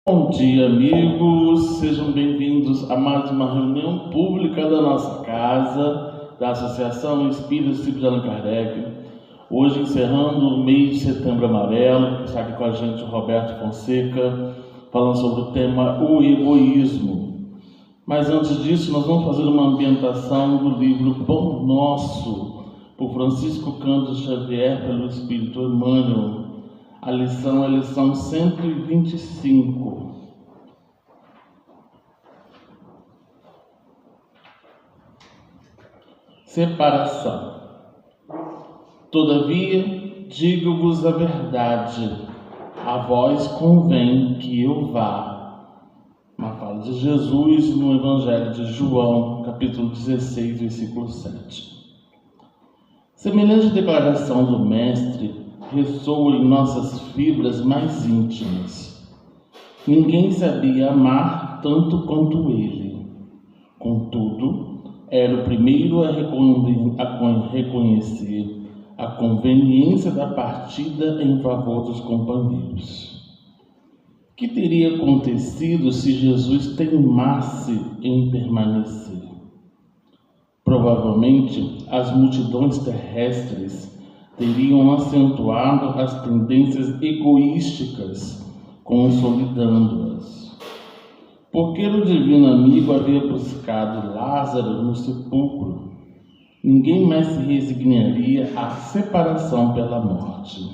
Bom dia, amigos. Sejam bem-vindos a mais uma reunião pública da nossa casa, da Associação Espírita Discípulos de Allan Kardec. Hoje, encerrando o mês de Setembro Amarelo, está aqui com a gente o Roberto Fonseca, falando sobre o tema o egoísmo. Mas antes disso, nós vamos fazer uma ambientação do livro Pão Nosso, por Francisco Cândido Xavier, pelo Espírito Emmanuel. A lição é a lição 125. Separação. Todavia, digo-vos a verdade, a vós convém que eu vá. Uma fala de Jesus no Evangelho de João, capítulo 16, versículo 7. Semelhante declaração do Mestre ressoa em nossas fibras mais íntimas. Ninguém sabia amar tanto quanto ele. Contudo, era o primeiro a reconhecer a conveniência da partida em favor dos companheiros. Que teria acontecido se Jesus teimasse em permanecer? Provavelmente, as multidões terrestres teriam acentuado as tendências egoísticas, consolidando-as. Porque o divino amigo havia buscado Lázaro no sepulcro, ninguém mais se resignaria à separação pela morte.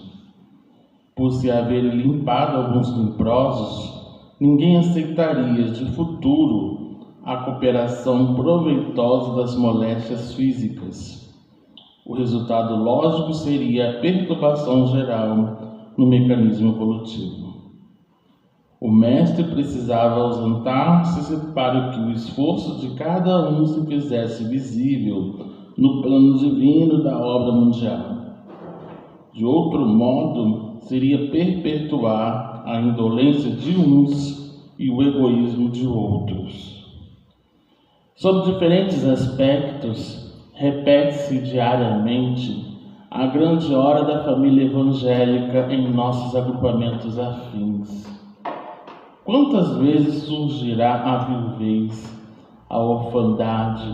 Por se haver limpado alguns leprosos, ninguém aceitaria de futuro a cooperação proveitosa das moléstias físicas. O resultado lógico seria a perturbação geral no mecanismo evolutivo. O mestre precisava ausentar-se para que o esforço de cada um se fizesse visível no plano divino da obra mundial. De outro modo, seria perpetuar a indolência de uns e o egoísmo de outros. Sob diferentes aspectos, repete-se diariamente a grande hora da família evangélica em nossos agrupamentos afins. Quantas vezes surgirá a viuvez, a orfandade,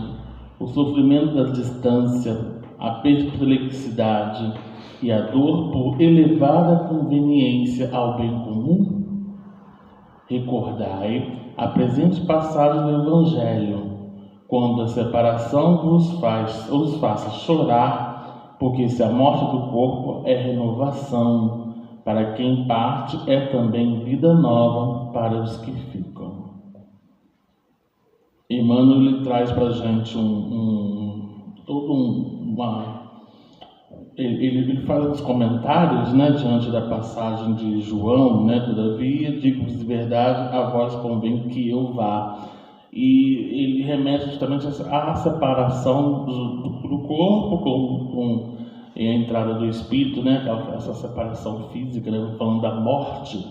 o sofrimento da distância, a perplexidade e a dor por elevada conveniência ao bem comum? Recordai a presente passagem do Evangelho, quando a separação os faça chorar, porque se a morte do corpo é renovação, para quem parte é também vida nova para os que ficam. Emmanuel ele traz para a gente ele faz uns comentários, diante da passagem de João, todavia, digo-vos de verdade, a vós convém que eu vá. E ele remete justamente à separação do corpo com a entrada do espírito, essa separação física, falando da morte.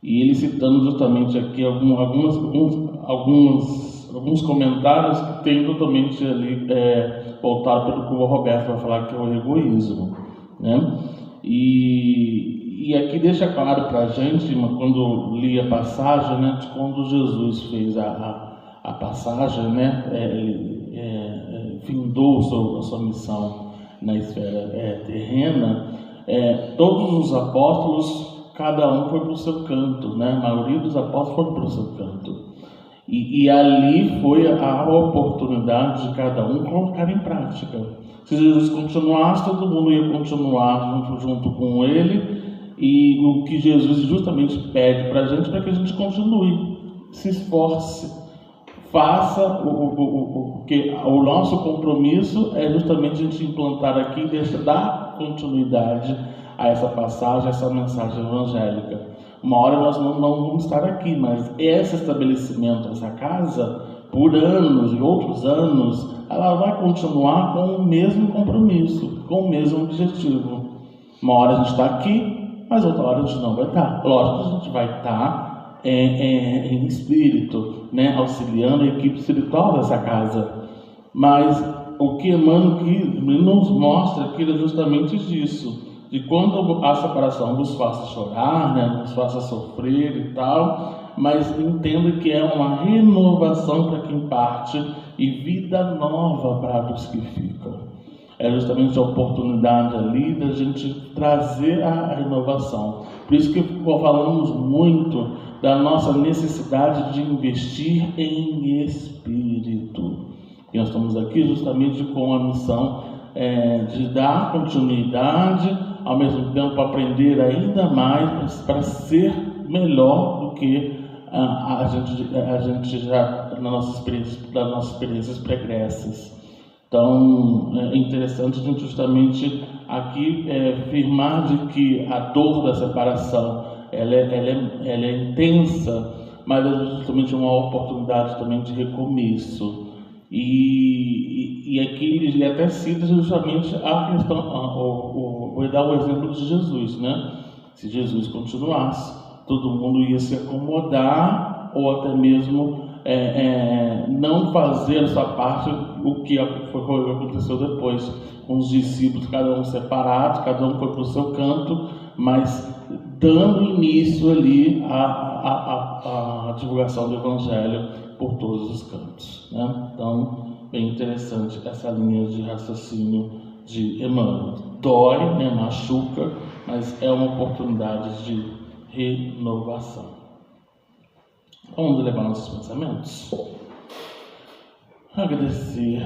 E ele citando justamente aqui alguns comentários que tem totalmente ali voltado pelo que o Roberto vai falar, que é o egoísmo, E aqui deixa claro para a gente, quando li a passagem, de quando Jesus fez a passagem, findou a sua missão na esfera terrena, todos os apóstolos, cada um foi para o seu canto, a maioria dos apóstolos foram para o seu canto. E ali foi a oportunidade de cada um colocar em prática. Se Jesus continuasse, todo mundo ia continuar junto com ele, e o que Jesus justamente pede para a gente, para que a gente continue, se esforce, faça que o nosso compromisso é justamente a gente implantar aqui e dar continuidade a essa passagem, a essa mensagem evangélica. Uma hora nós não vamos estar aqui, mas esse estabelecimento, essa casa, por anos e outros anos, ela vai continuar com o mesmo compromisso, com o mesmo objetivo. Uma hora a gente está aqui, mas outra hora a gente não vai estar. Lógico que a gente vai estar em espírito, auxiliando a equipe espiritual dessa casa. Mas o que Emmanuel nos mostra aqui é justamente isso. de quando a separação vos faça chorar, né, vos faça sofrer e tal, mas entenda que é uma renovação para quem parte e vida nova para os que ficam. É justamente a oportunidade ali da gente trazer a renovação. Por isso que falamos muito da nossa necessidade de investir em espírito. E nós estamos aqui justamente com a missão de dar continuidade, ao mesmo tempo aprender ainda mais para ser melhor do que a gente já das nossas experiências pregressas. Então é interessante a gente justamente aqui afirmar de que a dor da separação ela é intensa, mas é justamente uma oportunidade também de recomeço. E aqui ele até cita justamente a questão, vou dar o exemplo de Jesus, né? Se Jesus continuasse, todo mundo ia se acomodar ou até mesmo não fazer essa parte, o que aconteceu depois com os discípulos, cada um separado, cada um foi para o seu canto, mas dando início ali à divulgação do Evangelho por todos os cantos, né? Então, bem interessante essa linha de raciocínio de Emmanuel. Dói, né? Machuca, mas é uma oportunidade de renovação. Vamos levar nossos pensamentos? Agradecer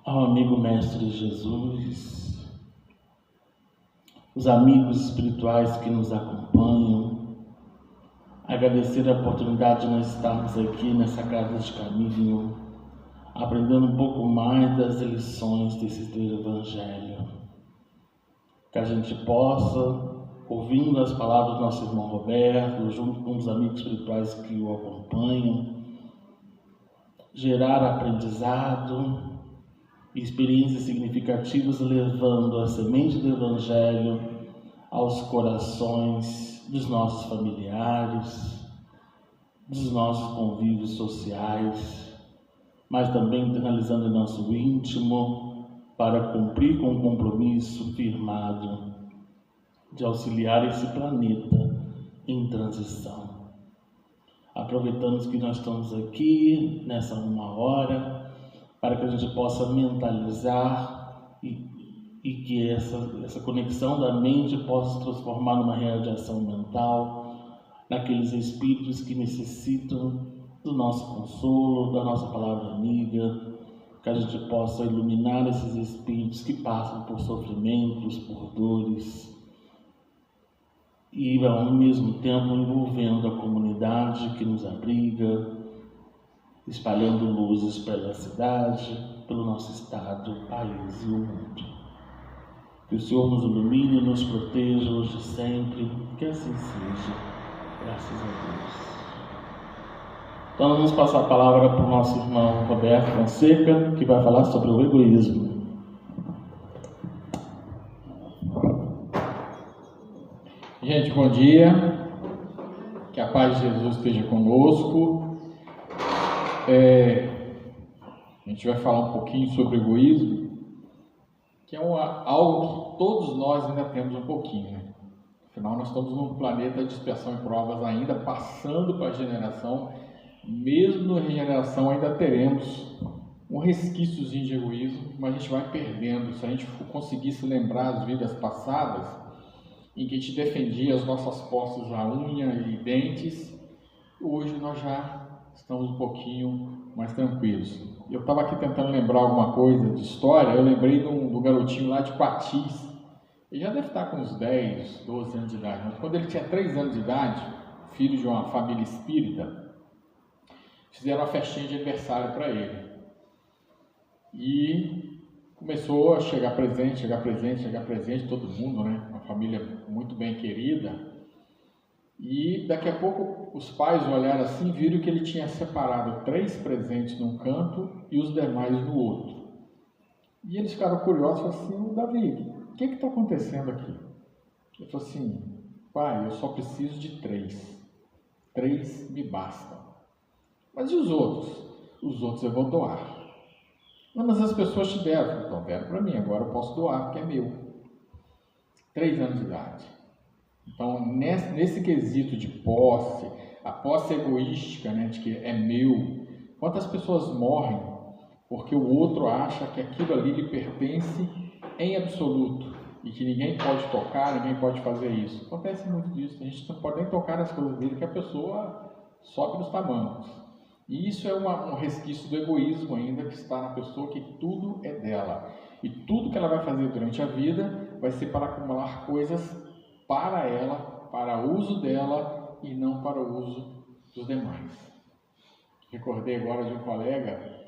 ao amigo Mestre Jesus, os amigos espirituais que nos acompanham, agradecer a oportunidade de nós estarmos aqui nessa casa de caminho, aprendendo um pouco mais das lições desse Evangelho, que a gente possa, ouvindo as palavras do nosso irmão Roberto, junto com os amigos espirituais que o acompanham, gerar aprendizado e experiências significativas, levando a semente do Evangelho aos corações dos nossos familiares, dos nossos convívios sociais, mas também internalizando o nosso íntimo para cumprir com o compromisso firmado de auxiliar esse planeta em transição. Aproveitamos que nós estamos aqui nessa 1 hora para que a gente possa mentalizar e que essa conexão da mente possa se transformar numa radiação mental, naqueles espíritos que necessitam do nosso consolo, da nossa palavra amiga, que a gente possa iluminar esses espíritos que passam por sofrimentos, por dores, e ao mesmo tempo envolvendo a comunidade que nos abriga, espalhando luzes pela cidade, pelo nosso estado, país e o mundo. Que o Senhor nos ilumine e nos proteja hoje e sempre, que assim seja, graças a Deus. Então vamos passar a palavra para o nosso irmão Roberto Fonseca, que vai falar sobre o egoísmo. Gente, bom dia, que a paz de Jesus esteja conosco. A gente vai falar um pouquinho sobre o egoísmo, que é algo que todos nós ainda temos um pouquinho, né? Afinal, nós estamos num planeta de expiação e provas ainda, passando para a regeneração. Mesmo na regeneração ainda teremos um resquíciozinho de egoísmo, mas a gente vai perdendo. Se a gente conseguisse lembrar as vidas passadas, em que a gente defendia as nossas posses a unha e dentes, hoje nós já estamos um pouquinho mais tranquilos. Eu estava aqui tentando lembrar alguma coisa de história, eu lembrei do garotinho lá de Quatis. Ele já deve estar com uns 10, 12 anos de idade, mas quando ele tinha 3 anos de idade, filho de uma família espírita, fizeram uma festinha de aniversário para ele. E começou a chegar presente, todo mundo, né? Uma família muito bem querida. E daqui a pouco os pais olharam assim, viram que ele tinha separado 3 presentes num canto e os demais no outro. E eles ficaram curiosos, falaram assim: Davi, o que está acontecendo aqui? Ele falou assim: pai, eu só preciso de 3. 3 me bastam. Mas e os outros? Os outros eu vou doar. Não, mas as pessoas te deram. Então, deram para mim, agora eu posso doar, porque é meu. 3 anos de idade. Então, nesse quesito de posse, a posse egoística, né, de que é meu, quantas pessoas morrem porque o outro acha que aquilo ali lhe pertence em absoluto e que ninguém pode tocar, ninguém pode fazer isso. Acontece muito disso, a gente não pode nem tocar nas coisas dele, que a pessoa sobe nos tamancos. E isso é um resquício do egoísmo ainda que está na pessoa, que tudo é dela. E tudo que ela vai fazer durante a vida vai ser para acumular coisas para ela, para uso dela e não para o uso dos demais. Recordei agora de um colega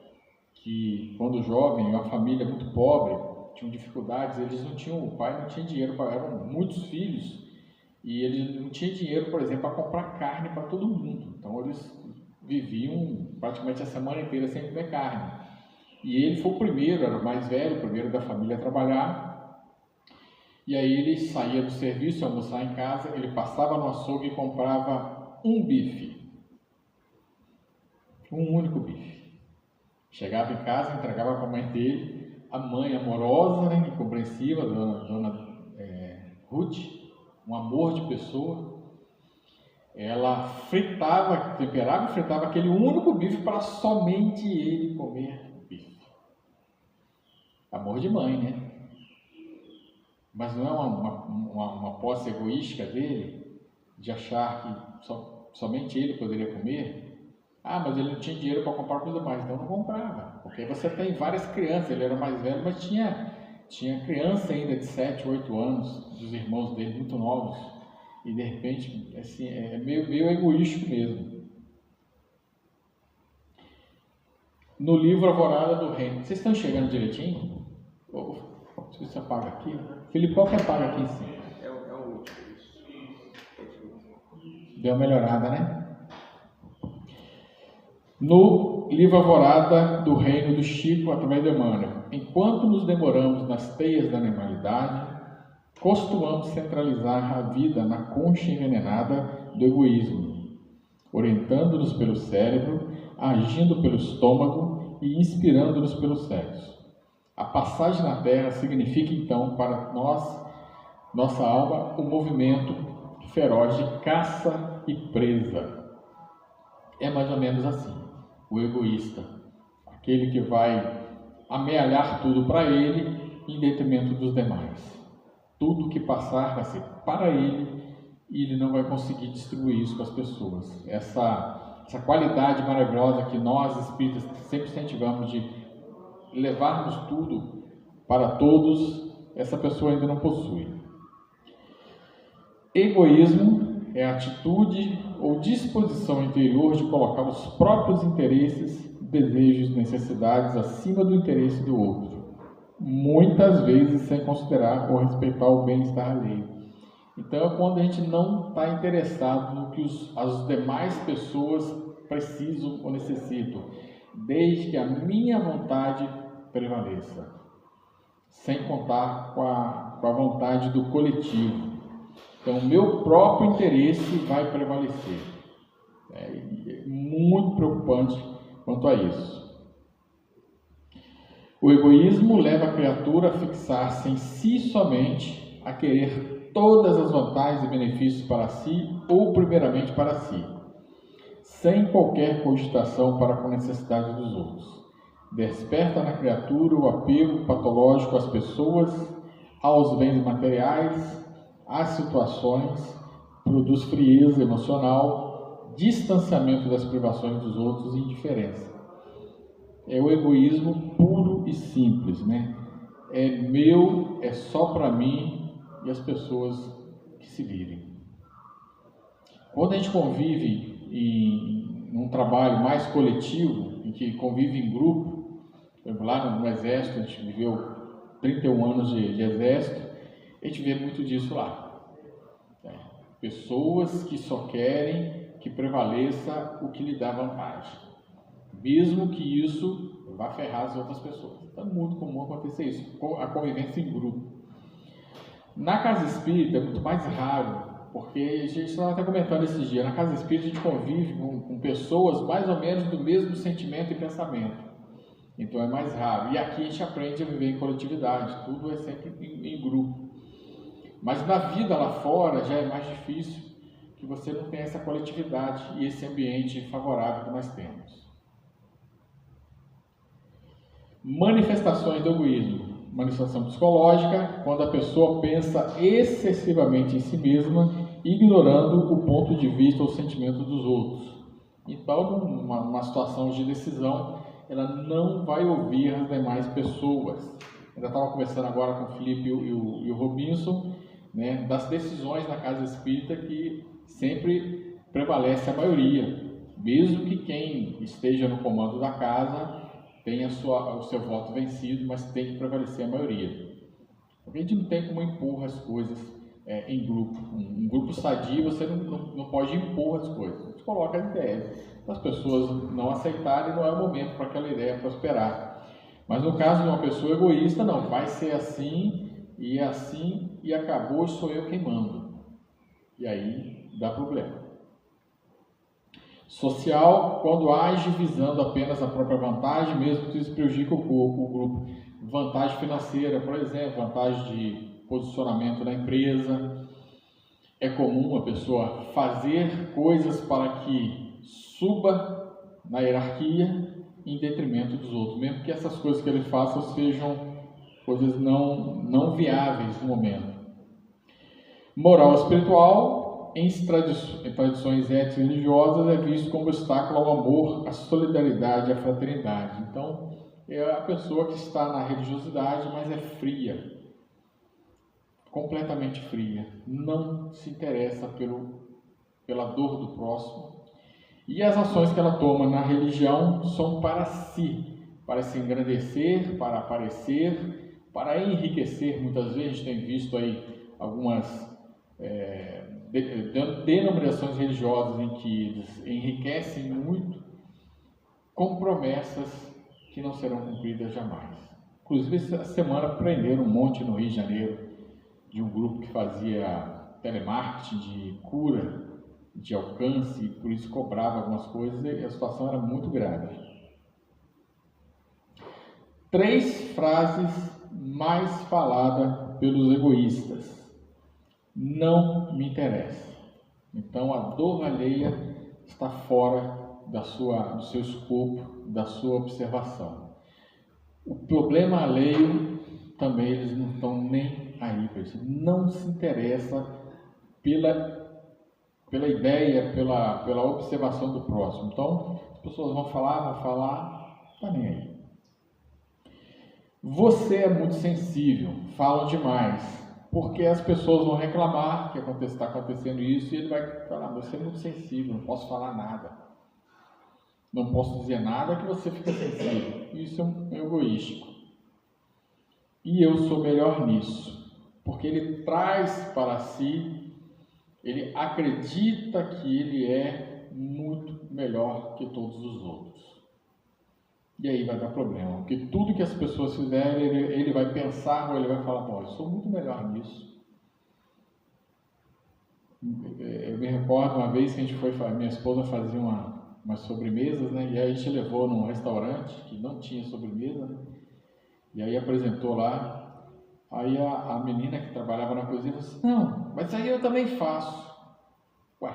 que, quando jovem, uma família muito pobre, tinham dificuldades, eles não tinham, o pai não tinha dinheiro, eram muitos filhos, e ele não tinha dinheiro, por exemplo, para comprar carne para todo mundo. Então eles viviam praticamente a semana inteira sem comer carne. E ele foi o primeiro, era o mais velho, o primeiro da família a trabalhar. E aí ele saía do serviço, ia almoçar em casa, ele passava no açougue e comprava um bife. Um único bife. Chegava em casa, entregava para a mãe dele, a mãe amorosa, né, e compreensiva, dona Ruth, um amor de pessoa. Ela fritava, temperava e fritava aquele único bife para somente ele comer bife. Amor de mãe, né? Mas não é uma posse egoística dele, de achar que somente ele poderia comer? Ah, mas ele não tinha dinheiro para comprar coisa mais, então não comprava. Porque você tem várias crianças, ele era mais velho, mas tinha criança ainda de 7, 8 anos, dos irmãos dele, muito novos. E de repente, assim, é meio egoístico mesmo. No livro Alvorada do Reino, vocês estão enxergando direitinho? Se você apaga aqui. Felipe, qual que apaga aqui em cima? É o último. Deu uma melhorada, né? No livro Alvorada do Reino do Chico, através de Emmanuel, enquanto nos demoramos nas teias da animalidade, costumamos centralizar a vida na concha envenenada do egoísmo, orientando-nos pelo cérebro, agindo pelo estômago e inspirando-nos pelo sexo. A passagem na Terra significa, então, para nossa alma, o movimento feroz de caça e presa. É mais ou menos assim. O egoísta, aquele que vai amealhar tudo para ele em detrimento dos demais. Tudo que passar vai ser para ele e ele não vai conseguir distribuir isso com as pessoas. Essa qualidade maravilhosa que nós espíritas sempre incentivamos de levarmos tudo para todos, essa pessoa ainda não possui. Egoísmo é a atitude ou disposição interior de colocar os próprios interesses, desejos, necessidades acima do interesse do outro, muitas vezes sem considerar ou respeitar o bem-estar alheio. Então é quando a gente não está interessado no que as demais pessoas precisam ou necessitam, desde que a minha vontade prevaleça, sem contar com a vontade do coletivo. Então, o meu próprio interesse vai prevalecer. É muito preocupante quanto a isso. O egoísmo leva a criatura a fixar-se em si somente, a querer todas as vantagens e benefícios para si ou primeiramente para si, sem qualquer cogitação para com a necessidade dos outros. Desperta na criatura o apego patológico às pessoas, aos bens materiais, às situações, produz frieza emocional, distanciamento das privações dos outros e indiferença. É o egoísmo puro e simples, né? É meu, é só para mim e as pessoas que se virem. Quando a gente convive em um trabalho mais coletivo, em que convive em grupo, por exemplo, lá no Exército, a gente viveu 31 anos de Exército, a gente vê muito disso lá. Pessoas que só querem que prevaleça o que lhe dá vantagem, mesmo que isso vá ferrar as outras pessoas. Então, é muito comum acontecer isso, a convivência em grupo. Na casa espírita é muito mais raro, porque a gente estava até comentando esses dias, na casa espírita a gente convive com pessoas mais ou menos do mesmo sentimento e pensamento. Então é mais raro. E aqui a gente aprende a viver em coletividade, tudo é sempre em grupo. Mas na vida lá fora já é mais difícil, que você não tem essa coletividade e esse ambiente favorável que nós temos. Manifestações do egoísmo. Manifestação psicológica, quando a pessoa pensa excessivamente em si mesma, ignorando o ponto de vista ou sentimento dos outros. Então, numa situação de decisão, ela não vai ouvir as demais pessoas. Ainda estava conversando agora com o Felipe e o Robinson, né, das decisões na casa espírita, que sempre prevalece a maioria, mesmo que quem esteja no comando da casa tenha o seu voto vencido, mas tem que prevalecer a maioria. Porque a gente não tem como impor as coisas em grupo. Um grupo sadio, você não pode impor as coisas. Você coloca as ideias. Se as pessoas não aceitarem, não é o momento para aquela ideia prosperar. Mas no caso de uma pessoa egoísta, não. Vai ser assim, e acabou, sou eu quem mando. E aí dá problema. Social, quando age visando apenas a própria vantagem, mesmo que isso prejudique o grupo. Vantagem financeira, por exemplo, vantagem de posicionamento na empresa. É comum a pessoa fazer coisas para que suba na hierarquia em detrimento dos outros, mesmo que essas coisas que ele faça sejam coisas não viáveis no momento. Moral espiritual, em tradições éticas e religiosas, é visto como obstáculo ao amor, à solidariedade e à fraternidade. Então, é a pessoa que está na religiosidade, mas é fria, completamente fria, não se interessa pela dor do próximo. E as ações que ela toma na religião são para si, para se engrandecer, para aparecer, para enriquecer. Muitas vezes a gente tem visto aí algumas denominações religiosas em que eles enriquecem muito com promessas que não serão cumpridas jamais. Inclusive, essa semana prenderam um monte no Rio de Janeiro de um grupo que fazia telemarketing de cura, de alcance, e por isso cobrava algumas coisas, e a situação era muito grave. 3 frases mais faladas pelos egoístas. Não me interessa. Então, a dor alheia está fora do seu escopo, da sua observação. O problema alheio também eles não estão nem aí para isso. Não se interessa pela ideia, pela observação do próximo. Então, as pessoas vão falar, está nem aí. Você é muito sensível, falam demais. Porque as pessoas vão reclamar que está acontecendo isso e ele vai falar, você é muito sensível, não posso falar nada. Não posso dizer nada que você fica sensível. Isso é egoístico. E eu sou melhor nisso. Porque ele traz para si, ele acredita que ele é muito melhor que todos os outros. E aí vai dar problema, porque tudo que as pessoas fizerem, ele vai pensar ou ele vai falar, bom, eu sou muito melhor nisso. Eu me recordo uma vez que a gente minha esposa fazia umas sobremesas, né? E aí a gente levou num restaurante que não tinha sobremesa, né? E aí apresentou lá, aí a menina que trabalhava na cozinha falou assim, não, mas isso aí eu também faço. Ué,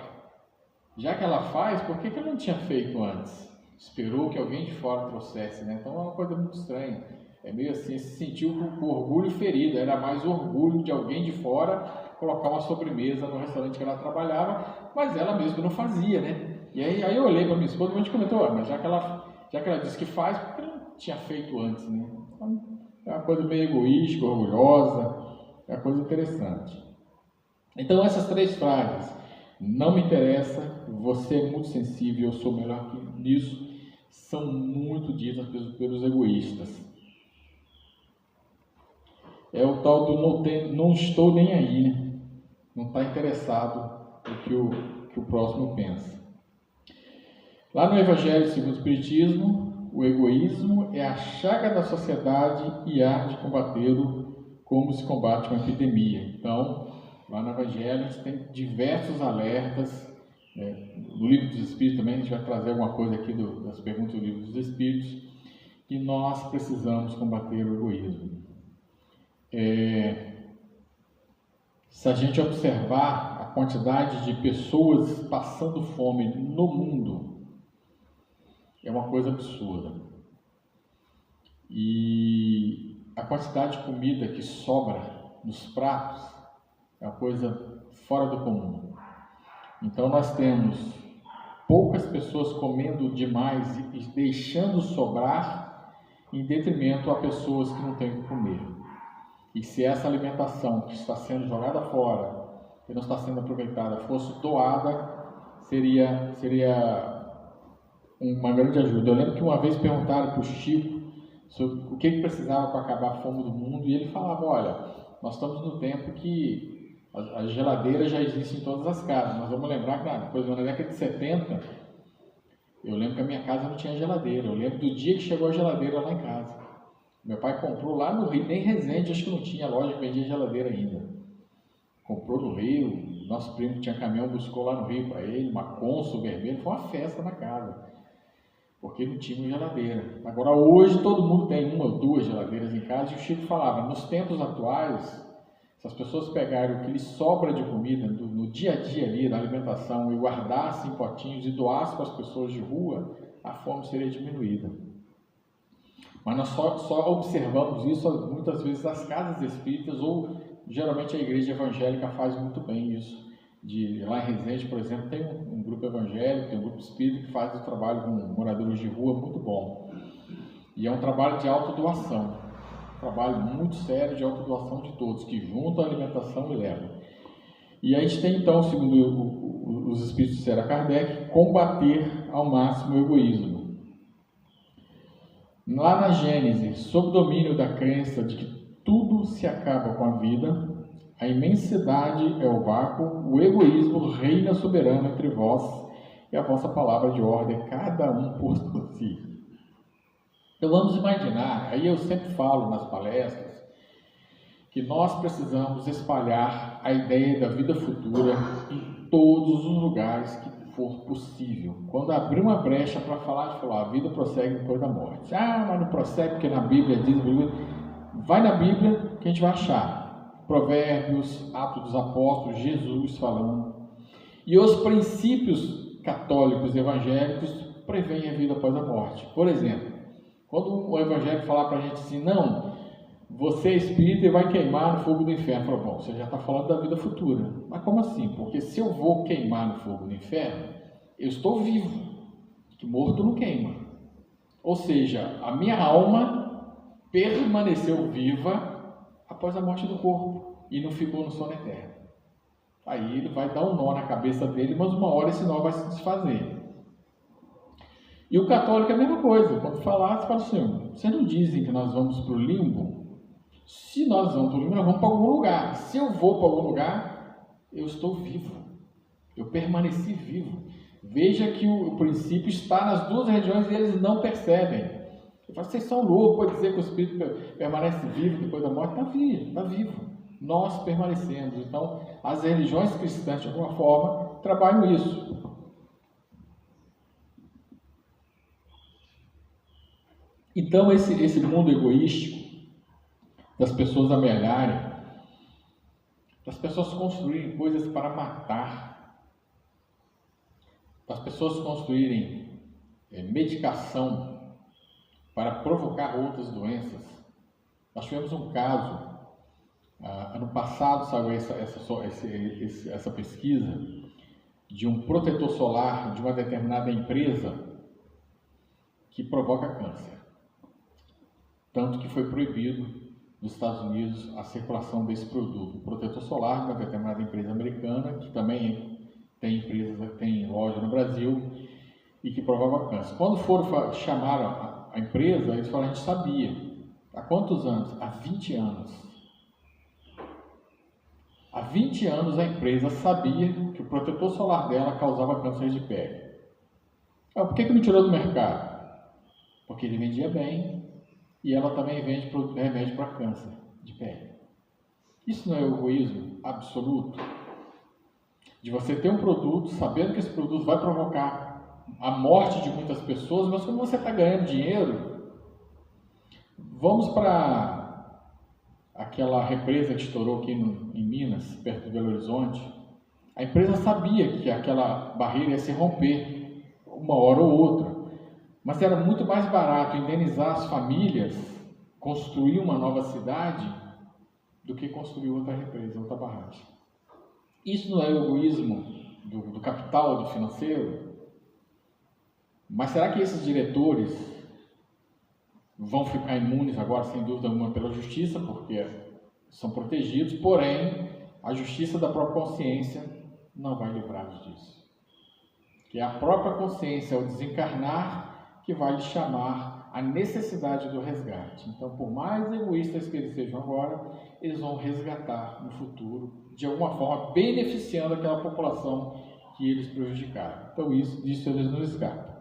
já que ela faz, por que ela não tinha feito antes? Esperou que alguém de fora trouxesse, né? Então é uma coisa muito estranha. É meio assim, se sentiu com orgulho ferido. Era mais orgulho de alguém de fora colocar uma sobremesa no restaurante que ela trabalhava, mas ela mesma não fazia, né? E aí eu olhei para minha esposa e a gente comentou, mas já que ela disse que faz, por que ela não tinha feito antes, né? Então, é uma coisa meio egoísta, orgulhosa, é uma coisa interessante. Então essas 3 frases, não me interessa, você é muito sensível, eu sou melhor nisso, são muito ditas pelos egoístas. É o tal do não estou nem aí, né? Não está interessado no que o próximo pensa. Lá no Evangelho segundo o Espiritismo, o egoísmo é a chaga da sociedade e há de combatê-lo como se combate uma epidemia. Então, lá no Evangelho, a gente tem diversos alertas. No Livro dos Espíritos também, a gente vai trazer alguma coisa aqui das perguntas do Livro dos Espíritos, que nós precisamos combater o egoísmo. Se a gente observar a quantidade de pessoas passando fome no mundo, é uma coisa absurda. E a quantidade de comida que sobra nos pratos é uma coisa fora do comum. Então nós temos poucas pessoas comendo demais e deixando sobrar em detrimento a pessoas que não têm o que comer. E se essa alimentação que está sendo jogada fora, que não está sendo aproveitada, fosse doada, seria uma grande ajuda. Eu lembro que uma vez perguntaram para o Chico sobre o que precisava para acabar a fome do mundo, e ele falava, olha, nós estamos no tempo que a geladeira já existe em todas as casas. Nós vamos lembrar que depois na década de 70, eu lembro que a minha casa não tinha geladeira. Eu lembro do dia que chegou a geladeira lá em casa. Meu pai comprou lá no Rio, nem Resende, acho que não tinha loja que vendia geladeira ainda. Comprou no Rio, nosso primo que tinha caminhão buscou lá no Rio para ele, uma Consul vermelho, foi uma festa na casa, porque não tinha geladeira. Agora hoje todo mundo tem uma ou duas geladeiras em casa, e o Chico falava, nos tempos atuais, se as pessoas pegarem o que lhes sobra de comida no dia a dia ali, da alimentação, e guardassem em potinhos e doassem para as pessoas de rua, a fome seria diminuída. Mas nós só observamos isso muitas vezes nas casas espíritas, ou geralmente a igreja evangélica faz muito bem isso. Lá em Resende, por exemplo, tem um grupo evangélico, tem um grupo espírita que faz o trabalho com moradores de rua muito bom. E é um trabalho de autodoação, um trabalho muito sério de autodoação de todos, que juntam a alimentação e levam. E a gente tem então, segundo os espíritos de Allan Kardec, combater ao máximo o egoísmo. Lá na Gênesis, sob o domínio da crença de que tudo se acaba com a vida, a imensidade é o vácuo, o egoísmo reina soberano entre vós e a vossa palavra de ordem, cada um por si. Então vamos imaginar, aí eu sempre falo nas palestras, que nós precisamos espalhar a ideia da vida futura em todos os lugares que for possível. Quando abrir uma brecha para falar, a vida prossegue depois da morte. Ah, mas não prossegue porque na Bíblia diz, vai na Bíblia que a gente vai achar. Provérbios, Atos dos Apóstolos, Jesus falando. E os princípios católicos e evangélicos prevêem a vida após a morte. Por exemplo, quando o evangélico falar para a gente assim, não, você é espírita e vai queimar no fogo do inferno. Fala, bom, você já está falando da vida futura. Mas como assim? Porque se eu vou queimar no fogo do inferno, eu estou vivo, que morto não queima. Ou seja, a minha alma permaneceu viva após a morte do corpo e não ficou no sono eterno. Aí ele vai dar um nó na cabeça dele, mas uma hora esse nó vai se desfazer. E o católico é a mesma coisa. Quando falar, você fala assim, vocês não dizem que nós vamos para o limbo? Se nós vamos para o limbo, nós vamos para algum lugar. Se eu vou para algum lugar, eu estou vivo. Eu permaneci vivo. Veja que o princípio está nas duas regiões e eles não percebem. Eu falo, vocês são loucos para dizer que o espírito permanece vivo depois da morte. Está vivo. Nós permanecemos. Então, as religiões cristãs, de alguma forma, trabalham isso. Então, esse mundo egoístico, das pessoas amealharem, das pessoas construírem coisas para matar, das pessoas construírem medicação para provocar outras doenças. Nós tivemos um caso, ano passado saiu essa pesquisa de um protetor solar de uma determinada empresa que provoca câncer. Tanto que foi proibido nos Estados Unidos a circulação desse produto. O protetor solar de uma determinada empresa americana, que também tem loja no Brasil e que provoca câncer. Quando foram chamar a empresa, eles falaram, a gente sabia. Há quantos anos? Há 20 anos. Há 20 anos a empresa sabia que o protetor solar dela causava câncer de pele. Por que não tirou do mercado? Porque ele vendia bem e ela também vende remédio para câncer de pele. Isso não é egoísmo absoluto? De você ter um produto, sabendo que esse produto vai provocar a morte de muitas pessoas, mas como você está ganhando dinheiro, vamos para aquela represa que estourou aqui em Minas, perto de Belo Horizonte, a empresa sabia que aquela barreira ia se romper uma hora ou outra, mas era muito mais barato indenizar as famílias, construir uma nova cidade, do que construir outra represa, outra barragem. Isso não é o egoísmo do capital, do financeiro? Mas será que esses diretores vão ficar imunes agora, sem dúvida alguma, pela justiça, porque são protegidos, porém, a justiça da própria consciência não vai livrá-los disso. Que é a própria consciência, ao desencarnar, que vai lhe chamar a necessidade do resgate. Então, por mais egoístas que eles sejam agora, eles vão resgatar no futuro, de alguma forma, beneficiando aquela população que eles prejudicaram. Então, disso eles não escapam.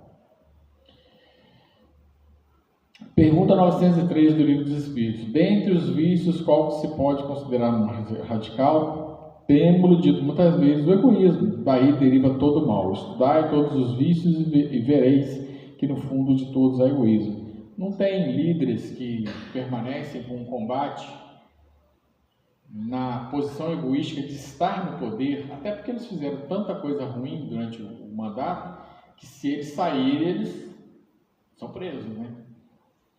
Pergunta 903 do Livro dos Espíritos. Dentre os vícios, qual se pode considerar um radical? Temos dito muitas vezes o egoísmo. Daí deriva todo o mal. Estudai todos os vícios e vereis que no fundo de todos há egoísmo. Não tem líderes que permanecem com um combate na posição egoística de estar no poder, até porque eles fizeram tanta coisa ruim durante o mandato, que se eles saírem, eles são presos, né?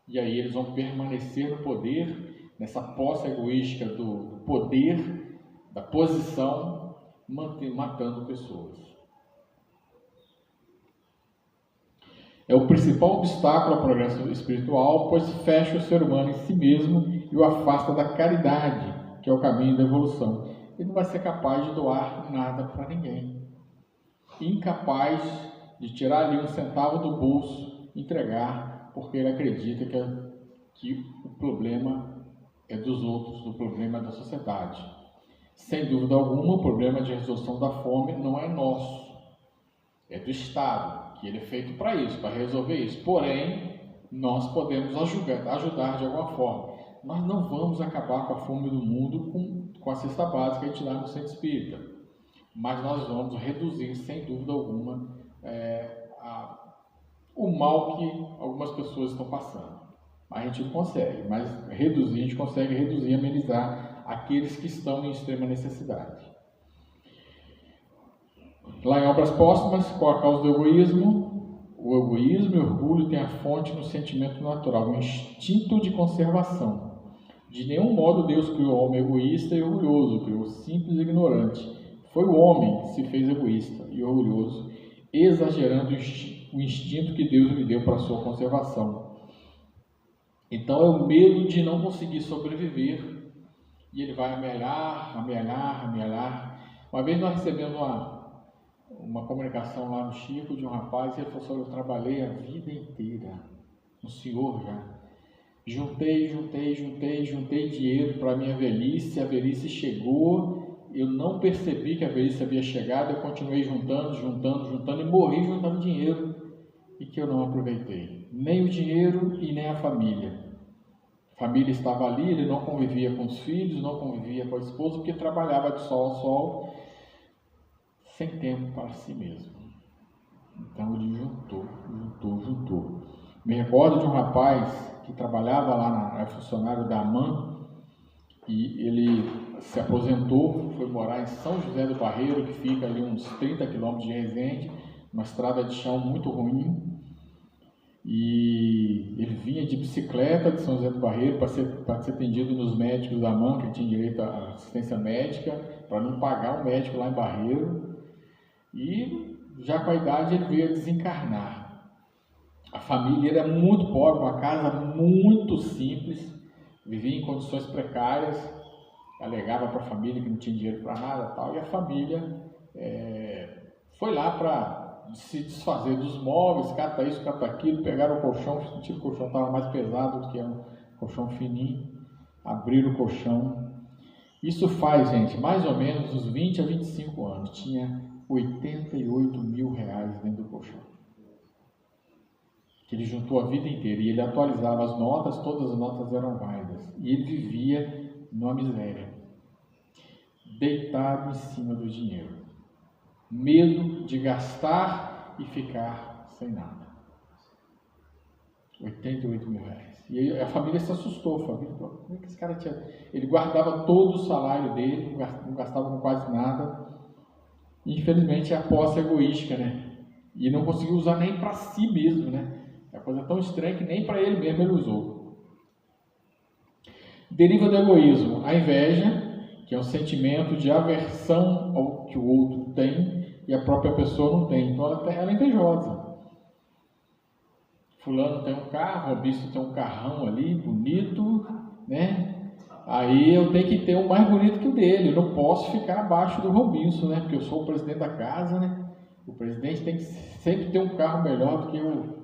E aí eles vão permanecer no poder, nessa posse egoística do poder, da posição, matando pessoas. É o principal obstáculo ao progresso espiritual, pois fecha o ser humano em si mesmo e o afasta da caridade, que é o caminho da evolução. Ele não vai ser capaz de doar nada para ninguém. Incapaz de tirar ali um centavo do bolso e entregar, porque ele acredita que o problema é dos outros, o problema é da sociedade. Sem dúvida alguma, o problema de resolução da fome não é nosso, é do Estado, que ele é feito para isso, para resolver isso. Porém, nós podemos ajudar de alguma forma. Nós não vamos acabar com a fome do mundo com a cesta básica que a gente dá no centro espírita, mas nós vamos reduzir, sem dúvida alguma, o mal que algumas pessoas estão passando. A gente não consegue, mas a gente consegue reduzir, amenizar aqueles que estão em extrema necessidade. Lá em Obras Póstumas, qual a causa do egoísmo? O egoísmo e o orgulho têm a fonte no sentimento natural, no instinto de conservação. De nenhum modo Deus criou o homem egoísta e orgulhoso, criou simples e ignorante. Foi o homem que se fez egoísta e orgulhoso, exagerando o instinto que Deus lhe deu para a sua conservação. Então é o medo de não conseguir sobreviver, e ele vai amealhar. Uma vez nós recebemos uma comunicação lá no Chico de um rapaz, e ele falou assim: eu trabalhei a vida inteira, um senhor já, juntei dinheiro para a minha velhice, a velhice chegou, eu não percebi que a velhice havia chegado, eu continuei juntando e morri juntando dinheiro, e que eu não aproveitei, nem o dinheiro e nem a família. A família estava ali, ele não convivia com os filhos, não convivia com a esposa, porque trabalhava de sol a sol, sem tempo para si mesmo. Então ele juntou. Me recordo de um rapaz que trabalhava lá, era funcionário da AMAN, e ele se aposentou, foi morar em São José do Barreiro, que fica ali uns 30 quilômetros de Resende, uma estrada de chão muito ruim, e ele vinha de bicicleta de São José do Barreiro para ser atendido nos médicos da AMAN, que ele tinha direito à assistência médica, para não pagar um médico lá em Barreiro, e já com a idade ele veio a desencarnar. A família era muito pobre, uma casa muito simples, vivia em condições precárias, alegava para a família que não tinha dinheiro para nada, tal, e a família foi lá para se desfazer dos móveis, cata isso, cata aquilo, pegaram o colchão, sentiram que o colchão estava mais pesado do que um colchão fininho, abriram o colchão. Isso faz, gente, mais ou menos uns 20 a 25 anos, tinha 88 mil reais dentro do colchão, que ele juntou a vida inteira, e ele atualizava as notas, todas as notas eram válidas, e ele vivia numa miséria, deitado em cima do dinheiro, medo de gastar e ficar sem nada. 88 mil reais. E aí a família se assustou, a família falou, como é que esse cara tinha... Ele guardava todo o salário dele, não gastava com quase nada. Infelizmente é a posse egoística, né? E não conseguiu usar nem para si mesmo, né? É uma coisa tão estranha que nem para ele mesmo ele usou. Deriva do egoísmo a inveja, que é um sentimento de aversão ao que o outro tem e a própria pessoa não tem. Então ela é invejosa. Fulano tem um carro, o bispo tem um carrão ali, bonito, né? Aí eu tenho que ter um mais bonito que o dele, eu não posso ficar abaixo do Robinson, né? Porque eu sou o presidente da casa, né? O presidente tem que sempre ter um carro melhor do que o...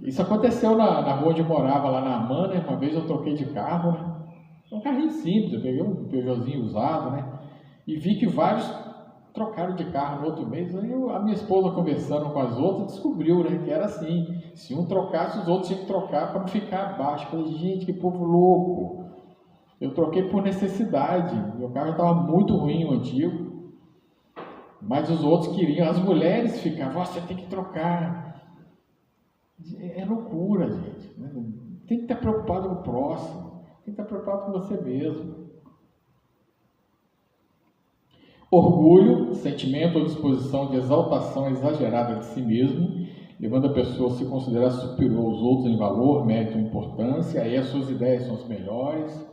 Isso aconteceu na rua onde eu morava, lá na Amã, né? Uma vez eu troquei de carro, né? Um carrinho simples, eu peguei um Peugeotzinho usado, né? E vi que vários trocaram de carro no outro mês. Aí a minha esposa, conversando com as outras, descobriu, né? Que era assim, se um trocasse, os outros tinham que trocar para não ficar abaixo. Eu falei, gente, que povo louco! Eu troquei por necessidade, meu carro estava muito ruim, o antigo, mas os outros queriam, as mulheres ficavam, você tem que trocar. É loucura, gente. Tem que estar preocupado com o próximo, tem que estar preocupado com você mesmo. Orgulho, sentimento ou disposição de exaltação exagerada de si mesmo, levando a pessoa a se considerar superior aos outros em valor, mérito e importância, aí as suas ideias são as melhores,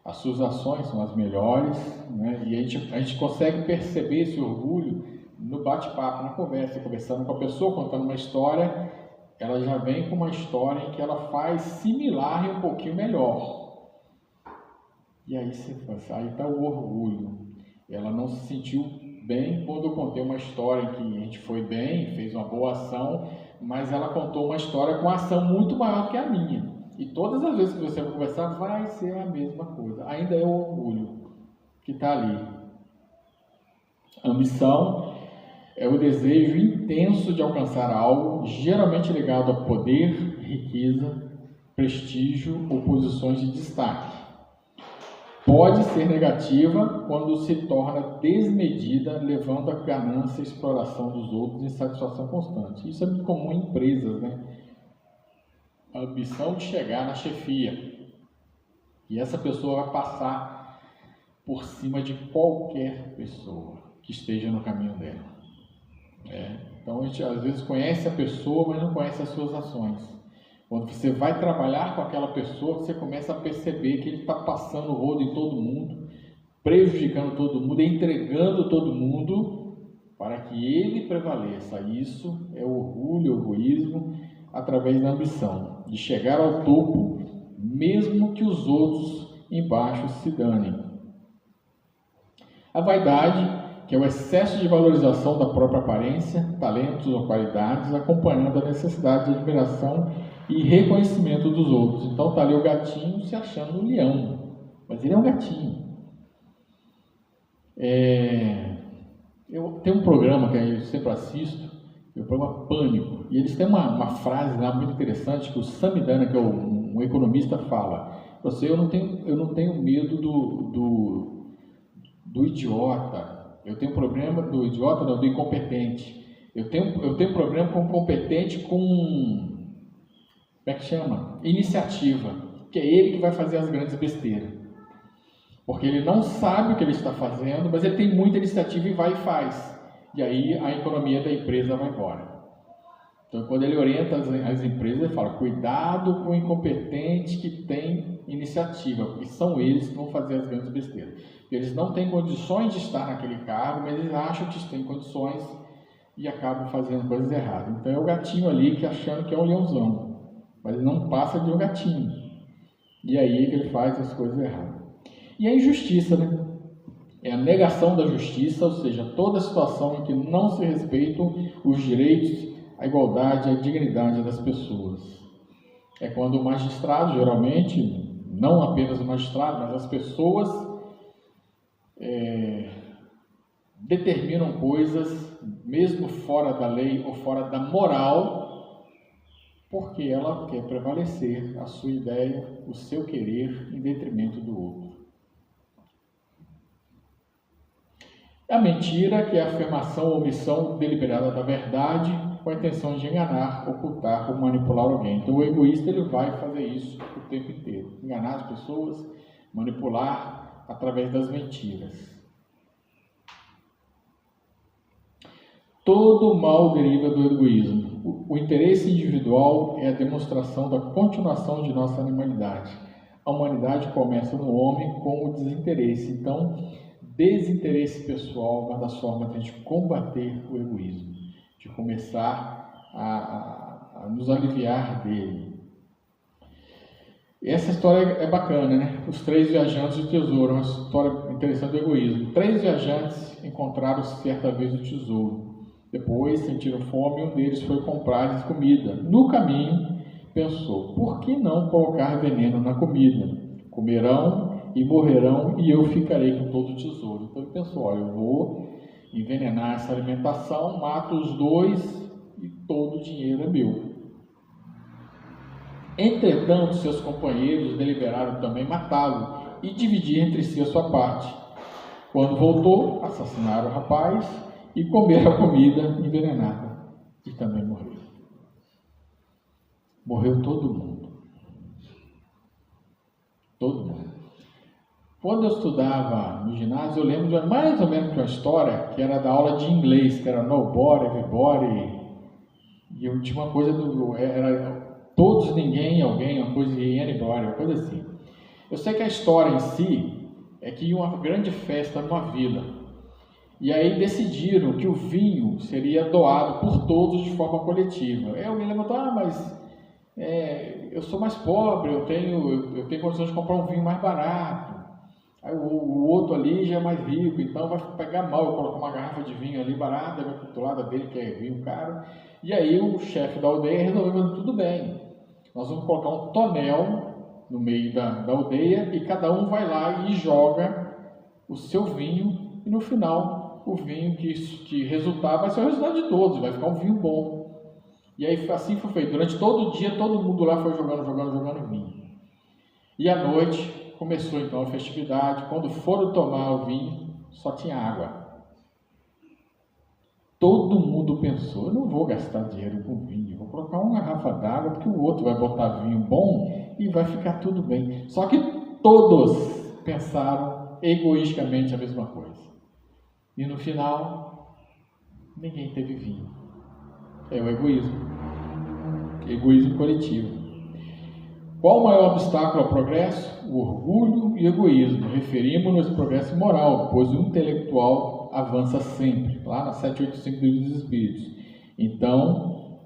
as suas ações são as melhores, né? E a gente consegue perceber esse orgulho no bate-papo, na conversa, conversando com a pessoa, contando uma história, ela já vem com uma história em que ela faz similar e um pouquinho melhor. E aí aí está o orgulho. Ela não se sentiu bem quando eu contei uma história em que a gente foi bem, fez uma boa ação, mas ela contou uma história com ação muito maior que a minha. E todas as vezes que você vai conversar, vai ser a mesma coisa. Ainda é o orgulho que está ali. A ambição é o desejo intenso de alcançar algo, geralmente ligado a poder, riqueza, prestígio ou posições de destaque. Pode ser negativa quando se torna desmedida, levando a ganância e exploração dos outros e insatisfação constante. Isso é muito comum em empresas, né? A ambição de chegar na chefia. E essa pessoa vai passar por cima de qualquer pessoa que esteja no caminho dela. Então a gente às vezes conhece a pessoa, mas não conhece as suas ações. Quando você vai trabalhar com aquela pessoa, você começa a perceber que ele está passando o rodo em todo mundo, prejudicando todo mundo, entregando todo mundo para que ele prevaleça. Isso é orgulho, egoísmo, através da ambição, de chegar ao topo, mesmo que os outros embaixo se danem. A vaidade, que é o excesso de valorização da própria aparência, talentos ou qualidades, acompanhando a necessidade de admiração e reconhecimento dos outros. Então está ali o gatinho se achando um leão, mas ele é um gatinho. Eu tenho um programa que eu sempre assisto, é o programa Pânico, e eles têm uma frase lá muito interessante que o Samidana, que é um economista, fala: eu não tenho medo do idiota. Eu tenho problema do idiota, não, do incompetente. Eu tenho problema com o competente com, como é que chama? Iniciativa, que é ele que vai fazer as grandes besteiras. Porque ele não sabe o que ele está fazendo, mas ele tem muita iniciativa e vai e faz. E aí a economia da empresa vai embora. Então, quando ele orienta as empresas, ele fala: cuidado com o incompetente que tem iniciativa, porque são eles que vão fazer as grandes besteiras. Eles não têm condições de estar naquele cargo, mas eles acham que têm condições e acabam fazendo coisas erradas. Então é o gatinho ali que achando que é um leãozão, mas ele não passa de um gatinho. E aí que ele faz as coisas erradas. E a injustiça, né? É a negação da justiça, ou seja, toda situação em que não se respeitam os direitos, a igualdade, a dignidade das pessoas. É quando o magistrado, geralmente, não apenas o magistrado, mas as pessoas determinam coisas, mesmo fora da lei ou fora da moral, porque ela quer prevalecer a sua ideia, o seu querer, em detrimento do outro. A mentira, que é a afirmação ou omissão deliberada da verdade, com a intenção de enganar, ocultar ou manipular alguém. Então o egoísta ele vai fazer isso o tempo inteiro, enganar as pessoas, manipular através das mentiras. Todo mal deriva do egoísmo. O interesse individual é a demonstração da continuação de nossa animalidade. A humanidade começa no homem com o desinteresse. Então, desinteresse pessoal é uma das formas de a gente combater o egoísmo, de começar a nos aliviar dele. Essa história é bacana, né? Os 3 viajantes do tesouro, uma história interessante do egoísmo. 3 viajantes encontraram certa vez o tesouro. Depois sentiram fome e um deles foi comprar comida. No caminho, pensou, por que não colocar veneno na comida? Comerão e morrerão e eu ficarei com todo o tesouro. Então ele pensou, olha, eu vou envenenar essa alimentação, mato os 2 e todo o dinheiro é meu. Entretanto, seus companheiros deliberaram também matá-lo e dividir entre si a sua parte. Quando voltou, assassinaram o rapaz e comeram a comida envenenada e também morreu. Morreu todo mundo. Todo mundo. Quando eu estudava no ginásio, eu lembro de mais ou menos de uma história que era da aula de inglês, que era nobody, everybody, e eu tinha uma coisa era todos, ninguém, alguém, uma coisa de anybody, uma coisa assim. Eu sei que a história em si é que ia uma grande festa numa vila. E aí decidiram que o vinho seria doado por todos de forma coletiva. Aí alguém levantou, mas eu sou mais pobre, eu tenho condições de comprar um vinho mais barato. Aí o outro ali já é mais rico, então vai pegar mal eu colocar uma garrafa de vinho ali barata, vai pro lado dele que é vinho caro. E aí o chefe da aldeia resolveu, tudo bem, nós vamos colocar um tonel no meio da aldeia e cada um vai lá e joga o seu vinho e no final o vinho que resultar vai ser o resultado de todos, vai ficar um vinho bom. E aí assim foi feito. Durante todo o dia, todo mundo lá foi jogando vinho. E à noite começou então a festividade. Quando foram tomar o vinho, só tinha água. Todo mundo pensou, eu não vou gastar dinheiro com vinho, vou colocar uma garrafa d'água, porque o outro vai botar vinho bom e vai ficar tudo bem. Só que todos pensaram egoisticamente a mesma coisa. E no final, ninguém teve vinho. É o egoísmo. Egoísmo coletivo. Qual o maior obstáculo ao progresso? O orgulho e o egoísmo. Referimos-nos ao progresso moral, pois o intelectual avança sempre. Lá na 785 do Livro dos Espíritos. Então,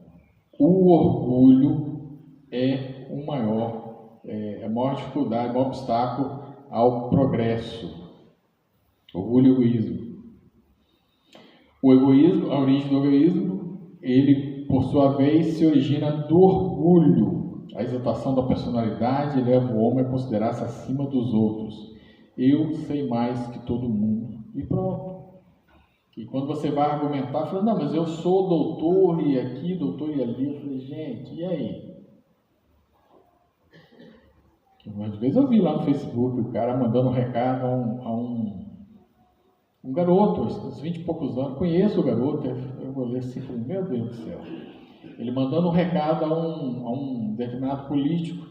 o orgulho é a maior dificuldade, o maior obstáculo ao progresso. Orgulho e egoísmo. O egoísmo, a origem do egoísmo, ele, por sua vez, se origina do orgulho. A exaltação da personalidade leva o homem a considerar-se acima dos outros. Eu sei mais que todo mundo. E pronto. E quando você vai argumentar, fala, não, mas eu sou doutor e aqui, doutor e ali. Eu falei, gente, e aí? Umas vezes eu vi lá no Facebook o cara mandando um recado a um garoto, uns 20 e poucos anos, conheço o garoto, eu vou ler assim, falei, meu Deus do céu. Ele mandando um recado a um determinado político,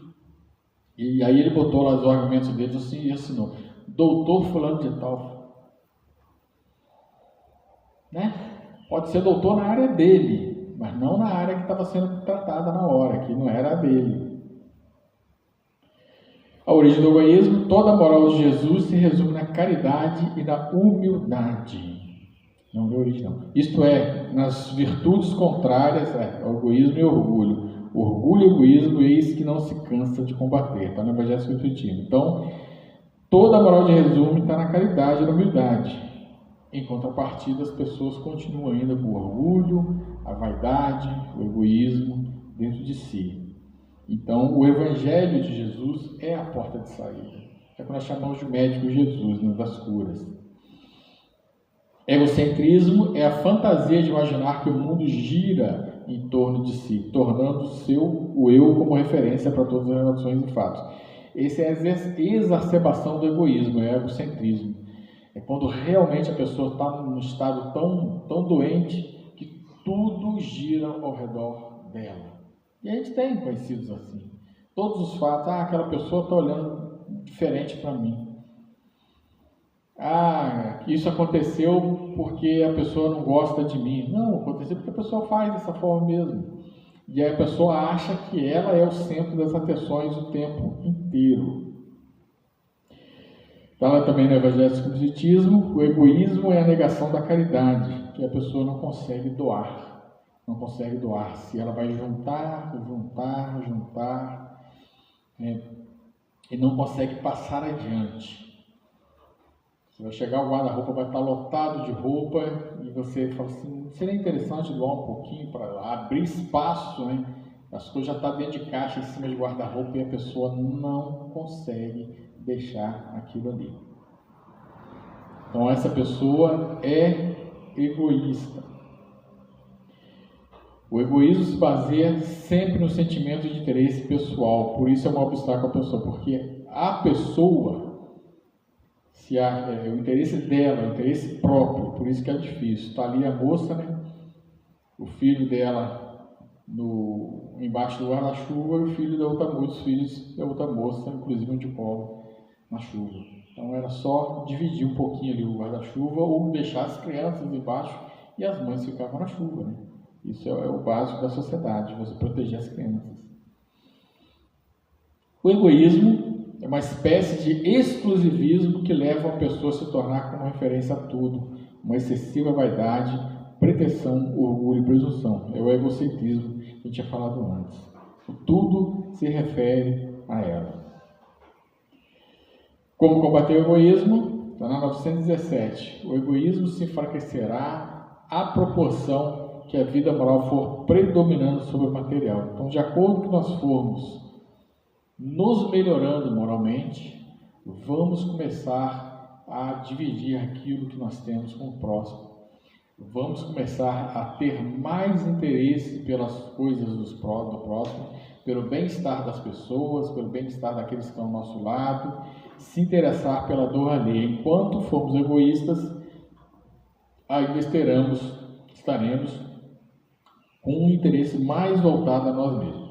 e aí ele botou lá os argumentos dele assim, e assinou, doutor fulano de tal. Né? Pode ser doutor na área dele, mas não na área que estava sendo tratada na hora, que não era a dele. A origem do egoísmo, toda a moral de Jesus se resume na caridade e na humildade. Não é origem, não. Isto é, nas virtudes contrárias ao egoísmo e orgulho. Orgulho e egoísmo, eis que não se cansa de combater. Está no Evangelho Espiritismo. Então, toda a moral de resumo está na caridade e na humildade. Em contrapartida, as pessoas continuam ainda com o orgulho, a vaidade, o egoísmo dentro de si. Então, o Evangelho de Jesus é a porta de saída. É o que nós chamamos de médico Jesus, né, das curas. Egocentrismo é a fantasia de imaginar que o mundo gira em torno de si, tornando o eu como referência para todas as relações e fatos. Essa é a exacerbação do egoísmo, é o egocentrismo. É quando realmente a pessoa está num estado tão doente que tudo gira ao redor dela. E a gente tem conhecidos assim. Todos os fatos, aquela pessoa está olhando diferente para mim. Isso aconteceu porque a pessoa não gosta de mim. Não, aconteceu porque a pessoa faz dessa forma mesmo. E aí a pessoa acha que ela é o centro das atenções o tempo inteiro. Está lá também no Evangelho do Espiritismo, o egoísmo é a negação da caridade, que a pessoa não consegue doar. Não consegue doar. Se ela vai juntar, e não consegue passar adiante. Você vai chegar, o guarda-roupa vai estar lotado de roupa e você fala assim, seria interessante doar um pouquinho para abrir espaço, né? As coisas já estão dentro de caixa em cima de guarda-roupa e a pessoa não consegue deixar aquilo ali. Então essa pessoa é egoísta. O egoísmo se baseia sempre no sentimento de interesse pessoal, por isso é um obstáculo à pessoa, porque a pessoa, o interesse dela, o interesse próprio, por isso que é difícil. Está ali a moça, né? O filho dela embaixo do guarda-chuva e o filho da outra moça, os filhos da outra moça, inclusive um de colo na chuva. Então era só dividir um pouquinho ali o guarda-chuva ou deixar as crianças embaixo e as mães ficavam na chuva, né? Isso é o básico da sociedade, você proteger as crianças. O egoísmo é uma espécie de exclusivismo que leva a pessoa a se tornar como referência a tudo, uma excessiva vaidade, pretensão, orgulho e presunção. É o egocentrismo que a gente tinha falado antes. O tudo se refere a ela. Como combater o egoísmo? Está na 917. O egoísmo se enfraquecerá à proporção que a vida moral for predominando sobre o material. Então, de acordo com que nós formos nos melhorando moralmente, vamos começar a dividir aquilo que nós temos com o próximo. Vamos começar a ter mais interesse pelas coisas do próximo, pelo bem-estar das pessoas, pelo bem-estar daqueles que estão ao nosso lado, se interessar pela dor alheia. Enquanto formos egoístas, ainda estaremos com um interesse mais voltado a nós mesmos.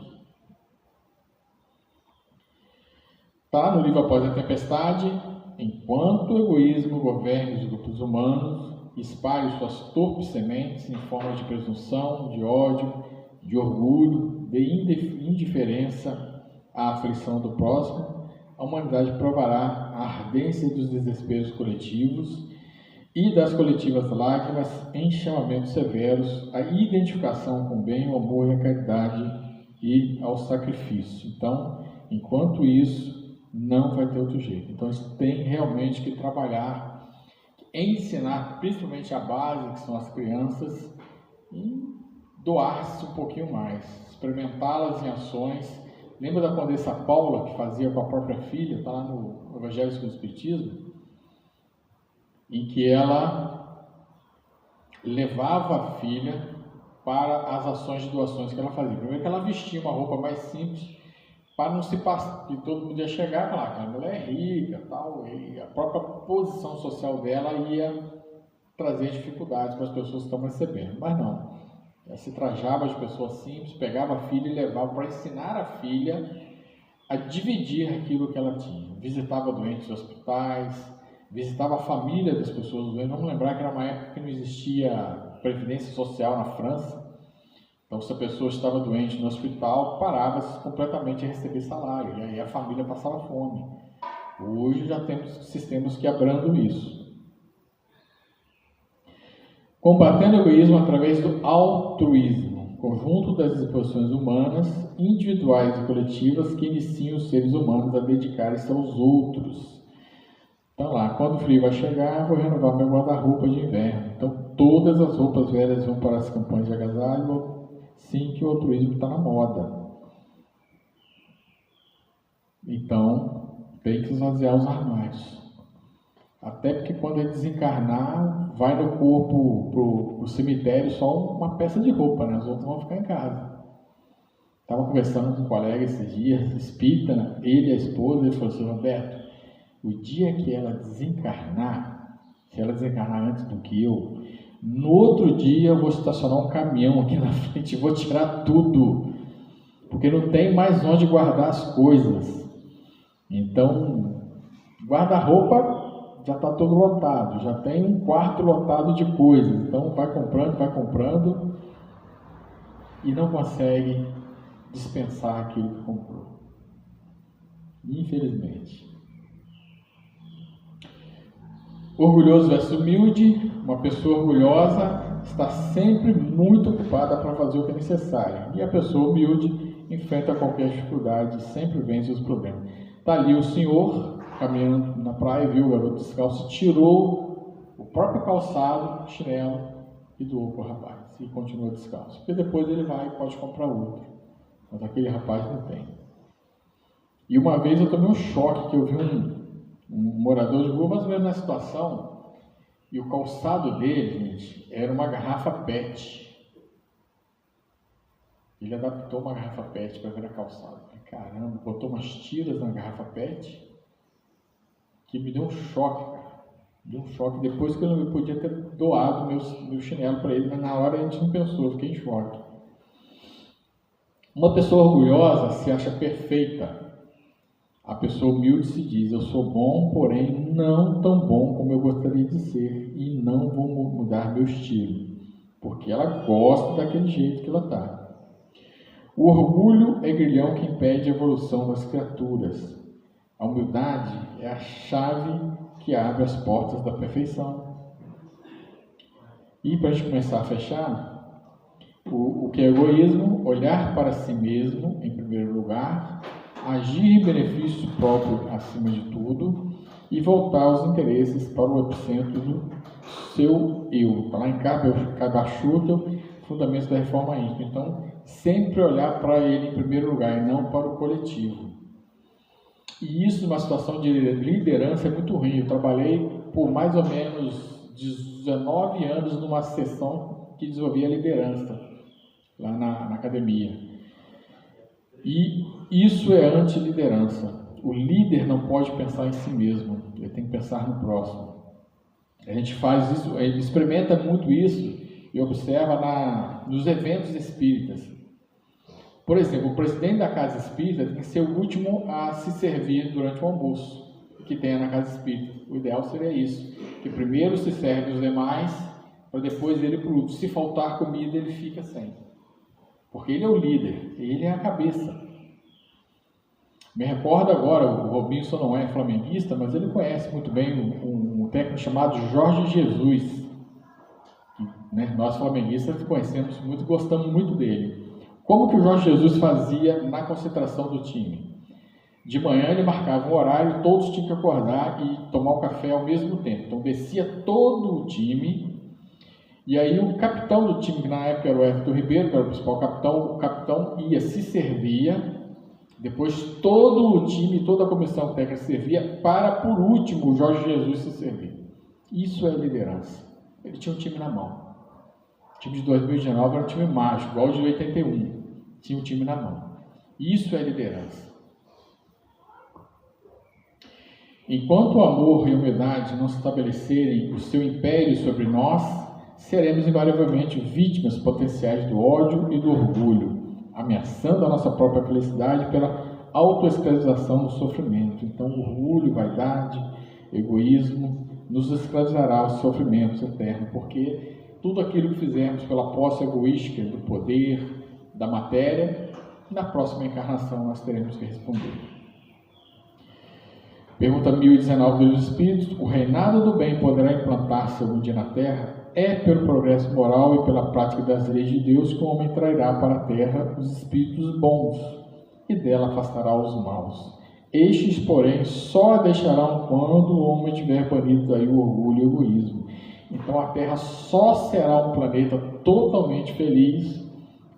Está no livro Após a Tempestade, enquanto o egoísmo governe os grupos humanos, espalhe suas torpes sementes em forma de presunção, de ódio, de orgulho, de indiferença à aflição do próximo, a humanidade provará a ardência dos desesperos coletivos e das coletivas lágrimas em chamamentos severos, a identificação com o bem, o amor e a caridade e ao sacrifício. Então, enquanto isso, não vai ter outro jeito. Então, isso tem realmente que trabalhar, ensinar, principalmente a base, que são as crianças, e doar-se um pouquinho mais, experimentá-las em ações. Lembra da Condessa Paula, que fazia com a própria filha, está lá no Evangelho do Espiritismo, em que ela levava a filha para as ações de doações que ela fazia. Primeiro que ela vestia uma roupa mais simples, para não se passar, que todo mundo ia chegar e falar que a mulher é rica, tal, e a própria posição social dela ia trazer dificuldades para as pessoas que estão recebendo. Mas não, ela se trajava de pessoa simples, pegava a filha e levava para ensinar a filha a dividir aquilo que ela tinha. Visitava doentes em hospitais, visitava a família das pessoas doentes. Vamos lembrar que era uma época que não existia previdência social na França. Então, se a pessoa estava doente no hospital, parava-se completamente a receber salário, e aí a família passava fome. Hoje já temos sistemas que abrandam isso. Combatendo o egoísmo através do altruísmo, conjunto das disposições humanas, individuais e coletivas que iniciam os seres humanos a dedicarem-se aos outros. Então lá, quando o frio vai chegar, vou renovar meu guarda-roupa de inverno. Então, todas as roupas velhas vão para as campanhas de agasalho. Sim, que o altruísmo está na moda. Então, tem que esvaziar os armários. Até porque quando ele desencarnar, vai no corpo pro cemitério só uma peça de roupa, né? Os outros vão ficar em casa. Estava conversando com um colega esses dias, espírita, né? Ele e a esposa, ele falou assim: Roberto, o dia que ela desencarnar, se ela desencarnar antes do que eu, No outro dia eu vou estacionar um caminhão aqui na frente e vou tirar tudo, porque não tem mais onde guardar as coisas. Então, guarda-roupa já está todo lotado, já tem um quarto lotado de coisas. Então vai comprando e não consegue dispensar aquilo que comprou. Infelizmente. Orgulhoso versus humilde. Uma pessoa orgulhosa está sempre muito ocupada para fazer o que é necessário. E a pessoa humilde enfrenta qualquer dificuldade, sempre vence os problemas. Está ali o senhor caminhando na praia, viu o garoto descalço, tirou o próprio calçado, chinelo, e doou para o rapaz. E continua descalço. Porque depois ele vai e pode comprar outro. Mas aquele rapaz não tem. E uma vez eu tomei um choque, que eu vi um morador de rua, mais ou menos na situação, e o calçado dele, gente, era uma garrafa PET. Ele adaptou uma garrafa PET para virar calçado. Caramba, botou umas tiras na garrafa PET, que me deu um choque, cara. Deu um choque. Depois que eu não podia ter doado meu chinelo para ele, mas na hora a gente não pensou, eu fiquei em choque. Uma pessoa orgulhosa se acha perfeita. A pessoa humilde se diz: eu sou bom, porém não tão bom como eu gostaria de ser, e não vou mudar meu estilo, porque ela gosta daquele jeito que ela está. O orgulho é grilhão que impede a evolução das criaturas. A humildade é a chave que abre as portas da perfeição. E para a gente começar a fechar, o que é egoísmo? Olhar para si mesmo em primeiro lugar, agir em benefício próprio acima de tudo e voltar os interesses para o epicentro do seu eu. Está lá em Kabbalah, Fundamentos da Reforma Íntima. Então, sempre olhar para ele em primeiro lugar e não para o coletivo. E isso, numa situação de liderança, é muito ruim. Eu trabalhei por mais ou menos 19 anos numa sessão que desenvolvia liderança lá na academia. E isso é anti-liderança. O líder não pode pensar em si mesmo, ele tem que pensar no próximo. A gente faz isso, a gente experimenta muito isso e observa nos eventos espíritas. Por exemplo, o presidente da casa espírita tem que ser o último a se servir durante o almoço que tenha na casa espírita. O ideal seria isso, que primeiro se serve os demais, para depois ele por último. Se faltar comida, ele fica sem. Porque ele é o líder, ele é a cabeça. Me recordo agora, o Robinson não é flamenguista, mas ele conhece muito bem um técnico chamado Jorge Jesus. Né? Nós flamenguistas conhecemos muito, gostamos muito dele. Como que o Jorge Jesus fazia na concentração do time? De manhã ele marcava um horário, todos tinham que acordar e tomar o café ao mesmo tempo. Então descia todo o time, e aí o capitão do time, que na época era o Everton Ribeiro, que era o principal capitão, o capitão ia, se servia, depois todo o time, toda a comissão técnica se servia, para por último o Jorge Jesus se servir. Isso é liderança. Ele tinha um time na mão. O time de 2019 era um time mágico, igual o de 81. Tinha um time na mão. Isso é liderança. Enquanto o amor e a humildade não estabelecerem o seu império sobre nós, seremos invariavelmente vítimas potenciais do ódio e do orgulho, ameaçando a nossa própria felicidade pela autoescravização do sofrimento. Então, orgulho, vaidade, egoísmo nos escravizará aos sofrimentos eternos, porque tudo aquilo que fizermos pela posse egoística do poder, da matéria, na próxima encarnação nós teremos que responder. Pergunta 1019 dos Espíritos: o reinado do bem poderá implantar-se algum dia na Terra? É pelo progresso moral e pela prática das leis de Deus que o homem trairá para a Terra os espíritos bons e dela afastará os maus. Estes, porém, só a deixarão quando o homem tiver banido daí o orgulho e o egoísmo. Então a Terra só será um planeta totalmente feliz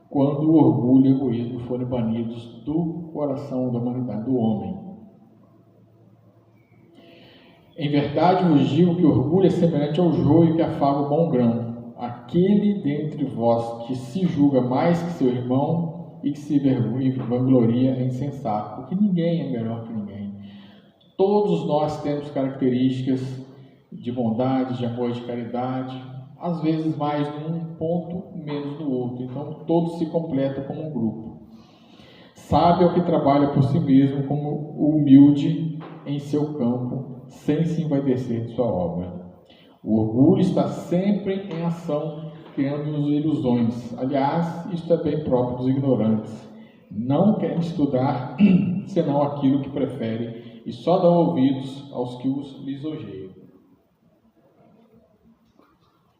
quando o orgulho e o egoísmo forem banidos do coração da humanidade, do homem. Em verdade vos digo que o orgulho é semelhante ao joio que afaga o bom grão. Aquele dentre vós que se julga mais que seu irmão e que se vangloria é insensato, porque ninguém é melhor que ninguém. Todos nós temos características de bondade, de amor e de caridade. às vezes mais num ponto, menos no outro. Então, todos se completam como um grupo. Sábio é o que trabalha por si mesmo, como humilde em seu campo, sem se envaidecer de sua obra. O orgulho está sempre em ação, criando-nos ilusões. Aliás, isto é bem próprio dos ignorantes. Não querem estudar senão aquilo que preferem e só dão ouvidos aos que os lisonjeiam.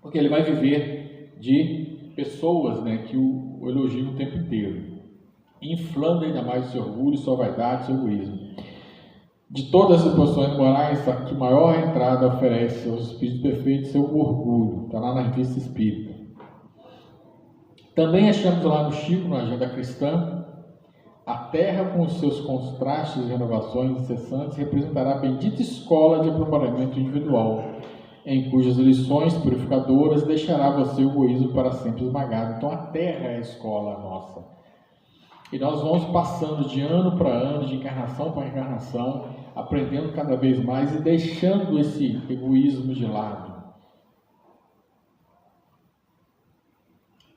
Porque ele vai viver de pessoas, né, que o elogiam o tempo inteiro, inflando ainda mais o seu orgulho, sua vaidade, seu egoísmo. De todas as posições morais, a que maior entrada oferece aos espíritos perfeitos seu orgulho. Está lá na Revista Espírita. Também achamos lá no Chico, na Agenda Cristã, a Terra com os seus contrastes e renovações incessantes representará a bendita escola de aprimoramento individual, em cujas lições purificadoras deixará você o egoísmo para sempre esmagado. Então a Terra é a escola nossa. E nós vamos passando de ano para ano, de encarnação para encarnação, aprendendo cada vez mais e deixando esse egoísmo de lado.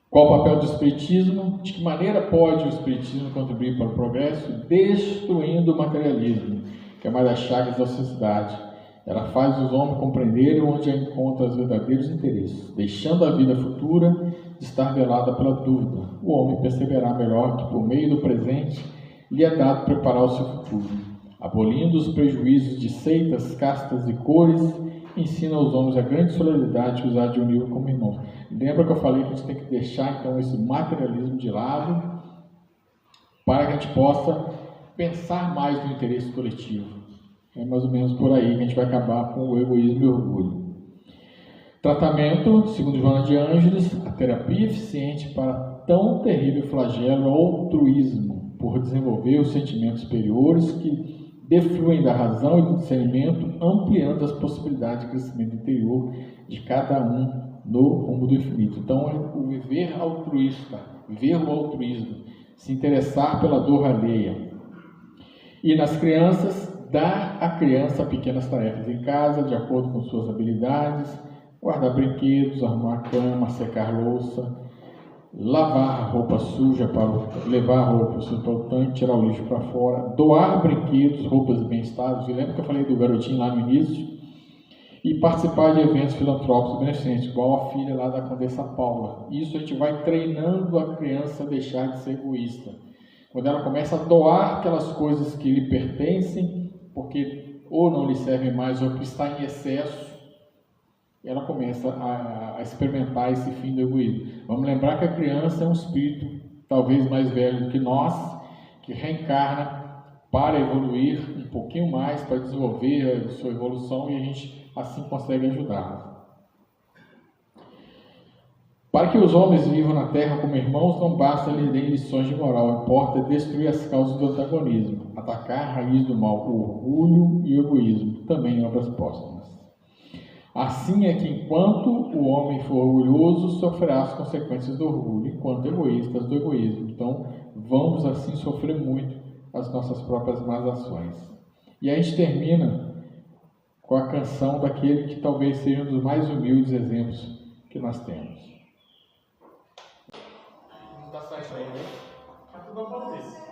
Qual o papel do Espiritismo? De que maneira pode o Espiritismo contribuir para o progresso? Destruindo o materialismo, que é mais das chagas da sociedade. Ela faz os homens compreenderem onde encontram os verdadeiros interesses, deixando a vida futura de estar velada pela dúvida. O homem perceberá melhor que, por meio do presente, lhe é dado preparar o seu futuro. Abolindo os prejuízos de seitas, castas e cores, ensina aos homens a grande solidariedade que os há de unir como irmãos. Lembra que eu falei que a gente tem que deixar, então, esse materialismo de lado para que a gente possa pensar mais no interesse coletivo. É mais ou menos por aí que a gente vai acabar com o egoísmo e o orgulho. Tratamento, segundo Joana de Ângeles, a terapia eficiente para tão terrível flagelo é o altruísmo, por desenvolver os sentimentos superiores que defluem da razão e do discernimento, ampliando as possibilidades de crescimento interior de cada um no rumo do infinito. Então, é o viver altruísta, ver o altruísmo, se interessar pela dor alheia. E nas crianças, dar à criança pequenas tarefas em casa, de acordo com suas habilidades, guardar brinquedos, arrumar a cama, secar louça, lavar a roupa suja, levar a roupa suja para o tanque, tirar o lixo para fora, doar brinquedos, roupas bem-estadas. Lembra que eu falei do garotinho lá no início? E participar de eventos filantrópicos beneficentes, igual a filha lá da Condessa Paula. Isso a gente vai treinando a criança a deixar de ser egoísta. Quando ela começa a doar aquelas coisas que lhe pertencem, porque ou não lhe servem mais ou que está em excesso, ela começa a experimentar esse fim do egoísmo. Vamos lembrar que a criança é um espírito talvez mais velho do que nós, que reencarna para evoluir um pouquinho mais, para desenvolver a sua evolução, e a gente assim consegue ajudá-la. Para que os homens vivam na Terra como irmãos, não basta lhes dar lições de moral, importa destruir as causas do antagonismo, atacar a raiz do mal, o orgulho e o egoísmo, também obras póstumas. Assim é que, enquanto o homem for orgulhoso, sofrerá as consequências do orgulho, enquanto egoístas do egoísmo. Então, vamos assim sofrer muito as nossas próprias más ações. E a gente termina com a canção daquele que talvez seja um dos mais humildes exemplos que nós temos. Não está saindo aí, né? Tá tudo acontece.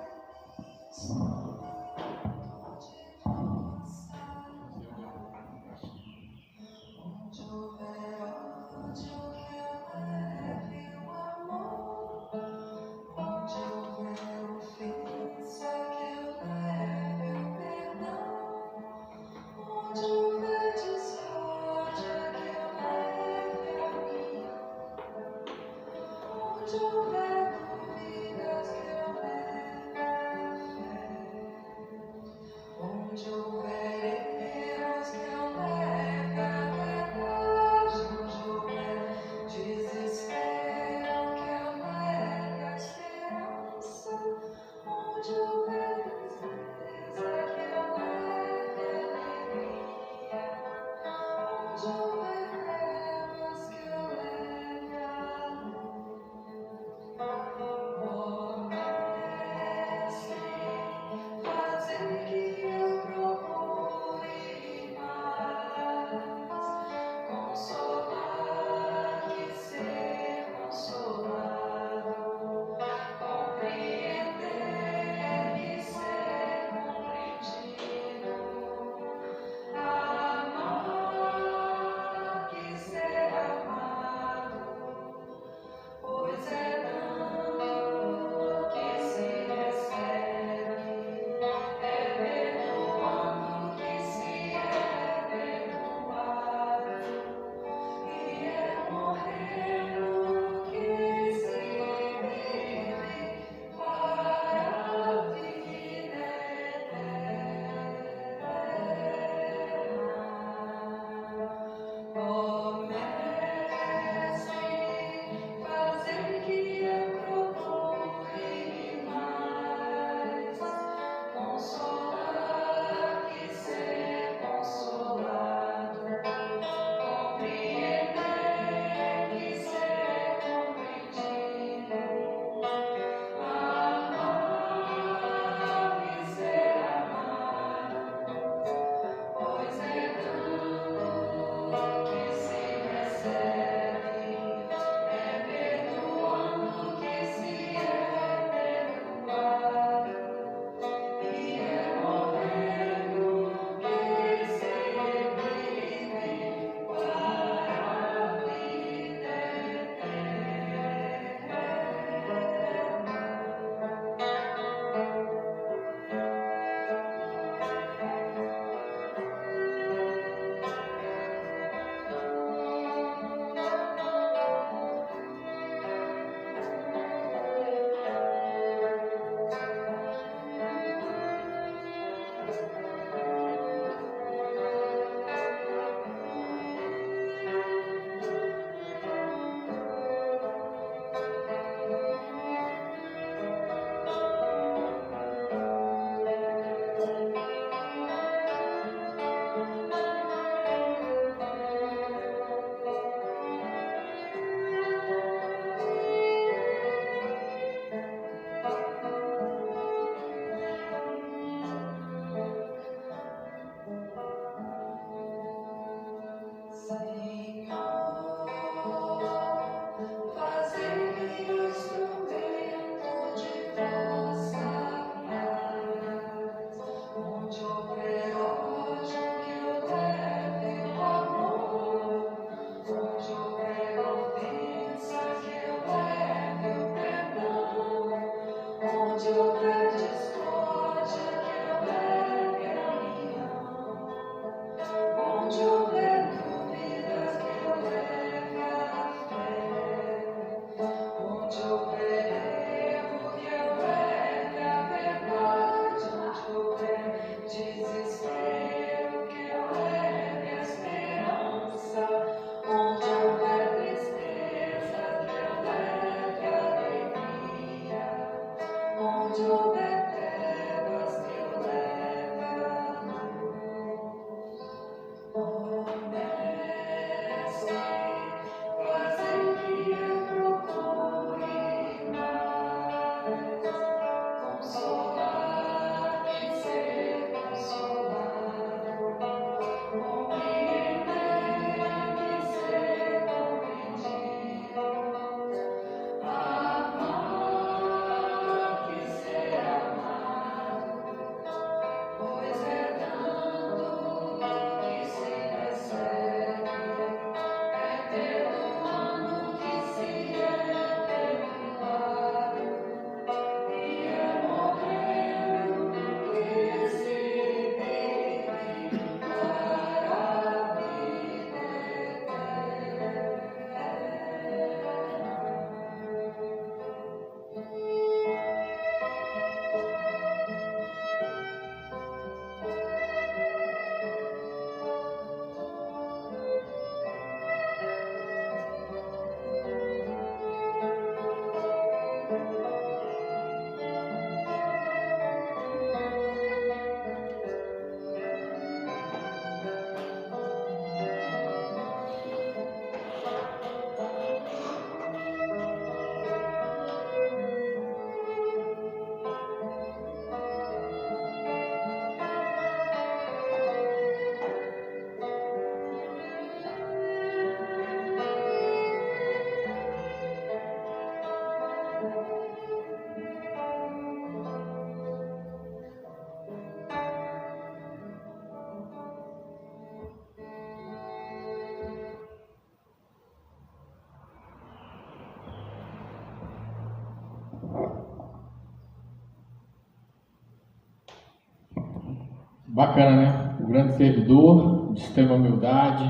Bacana, né? O grande servidor, de extrema humildade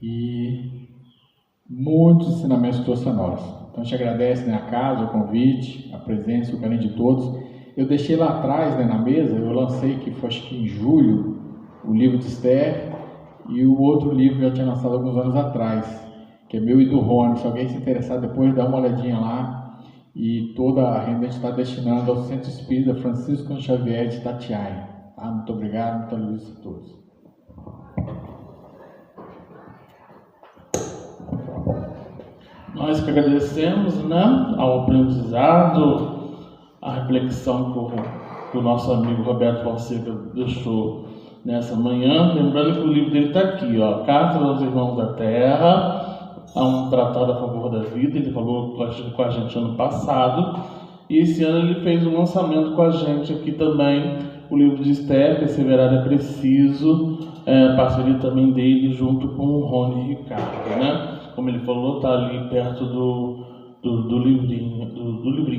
e muitos ensinamentos que trouxe a nós. Então a gente agradece, né, a casa, o convite, a presença, o carinho de todos. Eu deixei lá atrás, né, na mesa, eu lancei, que foi acho que em julho, o livro de Esther e o outro livro que eu já tinha lançado alguns anos atrás, que é meu e do Rony. Se alguém se interessar depois, dá uma olhadinha lá. E toda a renda a gente está destinando ao Centro Espírita Francisco Xavier de Itatiaia. Tá? Muito obrigado, muito feliz a todos. Nós que agradecemos, né, ao aprendizado, a reflexão que o nosso amigo Roberto Fonseca deixou nessa manhã. Lembrando que o livro dele está aqui, ó, Cartas aos Irmãos da Terra, a um tratado a favor da vida. Ele falou com a gente ano passado, e esse ano ele fez um lançamento com a gente aqui também, o livro de Esther, Perseverar é Preciso, parceria também dele junto com o Rony e Ricardo, né? Como ele falou, está ali perto do livrinho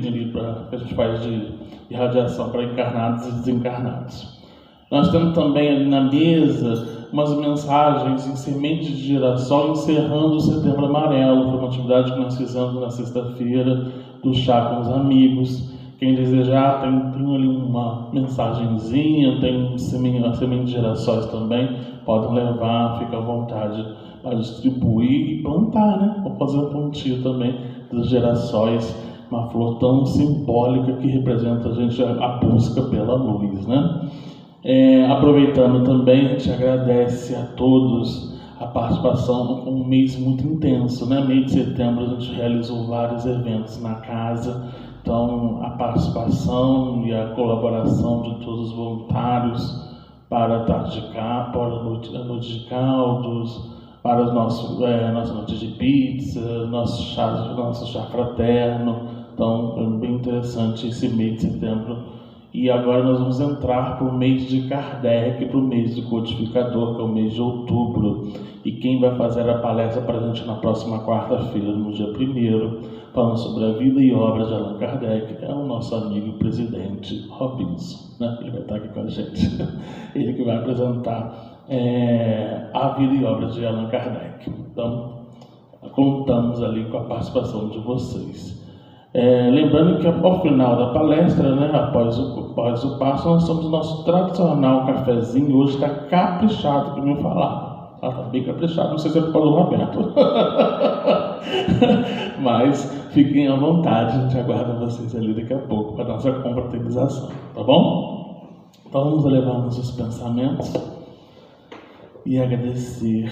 ali que a gente faz de radiação para encarnados e desencarnados. Nós temos também ali na mesa umas mensagens em sementes de girassol encerrando o Setembro Amarelo. Foi uma atividade que nós fizemos na sexta-feira do chá com os amigos. Quem desejar, tem ali uma mensagenzinha, tem uma semente de girassóis também, podem levar, fica à vontade para distribuir e plantar, né? Vou fazer um plantio também dos girassóis, uma flor tão simbólica que representa a busca pela luz, né? Aproveitando também, a gente agradece a todos a participação, um mês muito intenso, né? Mês de setembro a gente realizou vários eventos na casa, então a participação e a colaboração de todos os voluntários para a tarde de cá, para a noite de caldos, para os nossas noites de pizza, nosso chá fraterno. Então é bem interessante esse mês de setembro. E agora nós vamos entrar para o mês de Kardec, para o mês do Codificador, que é o mês de outubro. E quem vai fazer a palestra para a gente na próxima quarta-feira, no dia 1º, falando sobre a vida e obra de Allan Kardec, é o nosso amigo presidente Robinson, né? Ele vai estar aqui com a gente. Ele que vai apresentar a vida e obra de Allan Kardec. Então, contamos ali com a participação de vocês. Lembrando que ao final da palestra, né, após o passo, nós temos o nosso tradicional cafezinho. Hoje está caprichado, que me falar. Está bem caprichado, não sei se é por causa do Roberto. Mas fiquem à vontade, a gente aguarda vocês ali daqui a pouco para a nossa confraternização, tá bom? Então vamos elevar nossos pensamentos e agradecer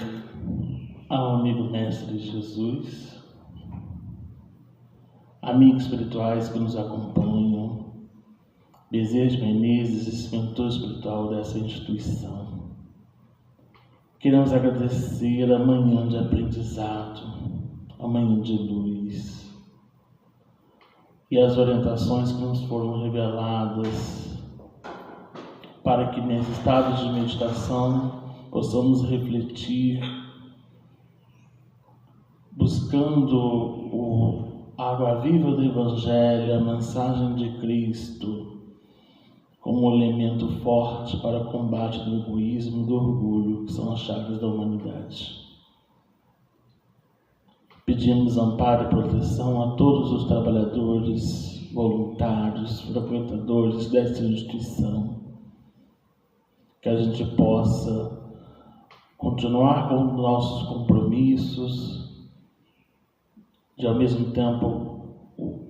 ao amigo Mestre Jesus, amigos espirituais que nos acompanham, Bezerra Menezes, esse mentor espiritual dessa instituição. Queremos agradecer a manhã de aprendizado, a manhã de luz e as orientações que nos foram reveladas para que nesse estado de meditação possamos refletir, buscando a água viva do Evangelho, a mensagem de Cristo, como um elemento forte para o combate do egoísmo e do orgulho, que são as chagas da humanidade. Pedimos amparo e proteção a todos os trabalhadores, voluntários, frequentadores desta instituição, que a gente possa continuar com nossos compromissos, de ao mesmo tempo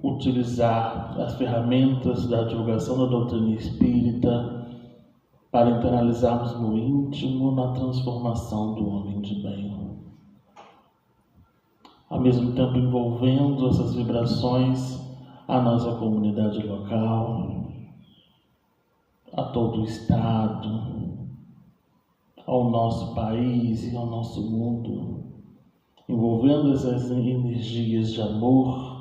utilizar as ferramentas da divulgação da doutrina espírita para internalizarmos no íntimo, na transformação do homem de bem. Ao mesmo tempo envolvendo essas vibrações a nossa comunidade local, a todo o Estado, ao nosso país e ao nosso mundo, envolvendo essas energias de amor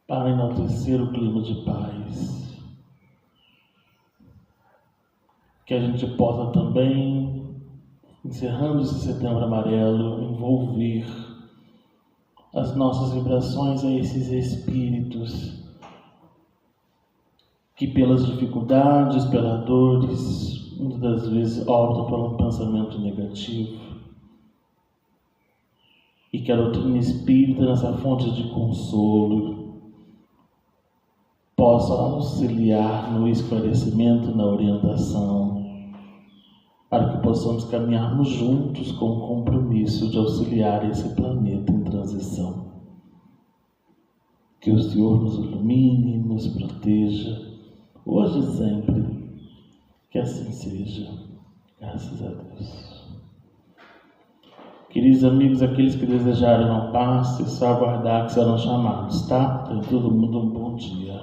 para enaltecer o clima de paz. Que a gente possa também, encerrando esse Setembro Amarelo, envolver as nossas vibrações a esses espíritos que pelas dificuldades, pelas dores, muitas das vezes optam por um pensamento negativo. E que a doutrina espírita, nessa fonte de consolo, possa auxiliar no esclarecimento, na orientação, para que possamos caminharmos juntos com o compromisso de auxiliar esse planeta em transição. Que o Senhor nos ilumine, nos proteja, hoje e sempre. Que assim seja. Graças a Deus. Queridos amigos, aqueles que desejarem ao passe, só aguardar que serão chamados, tá? Então, todo mundo um bom dia.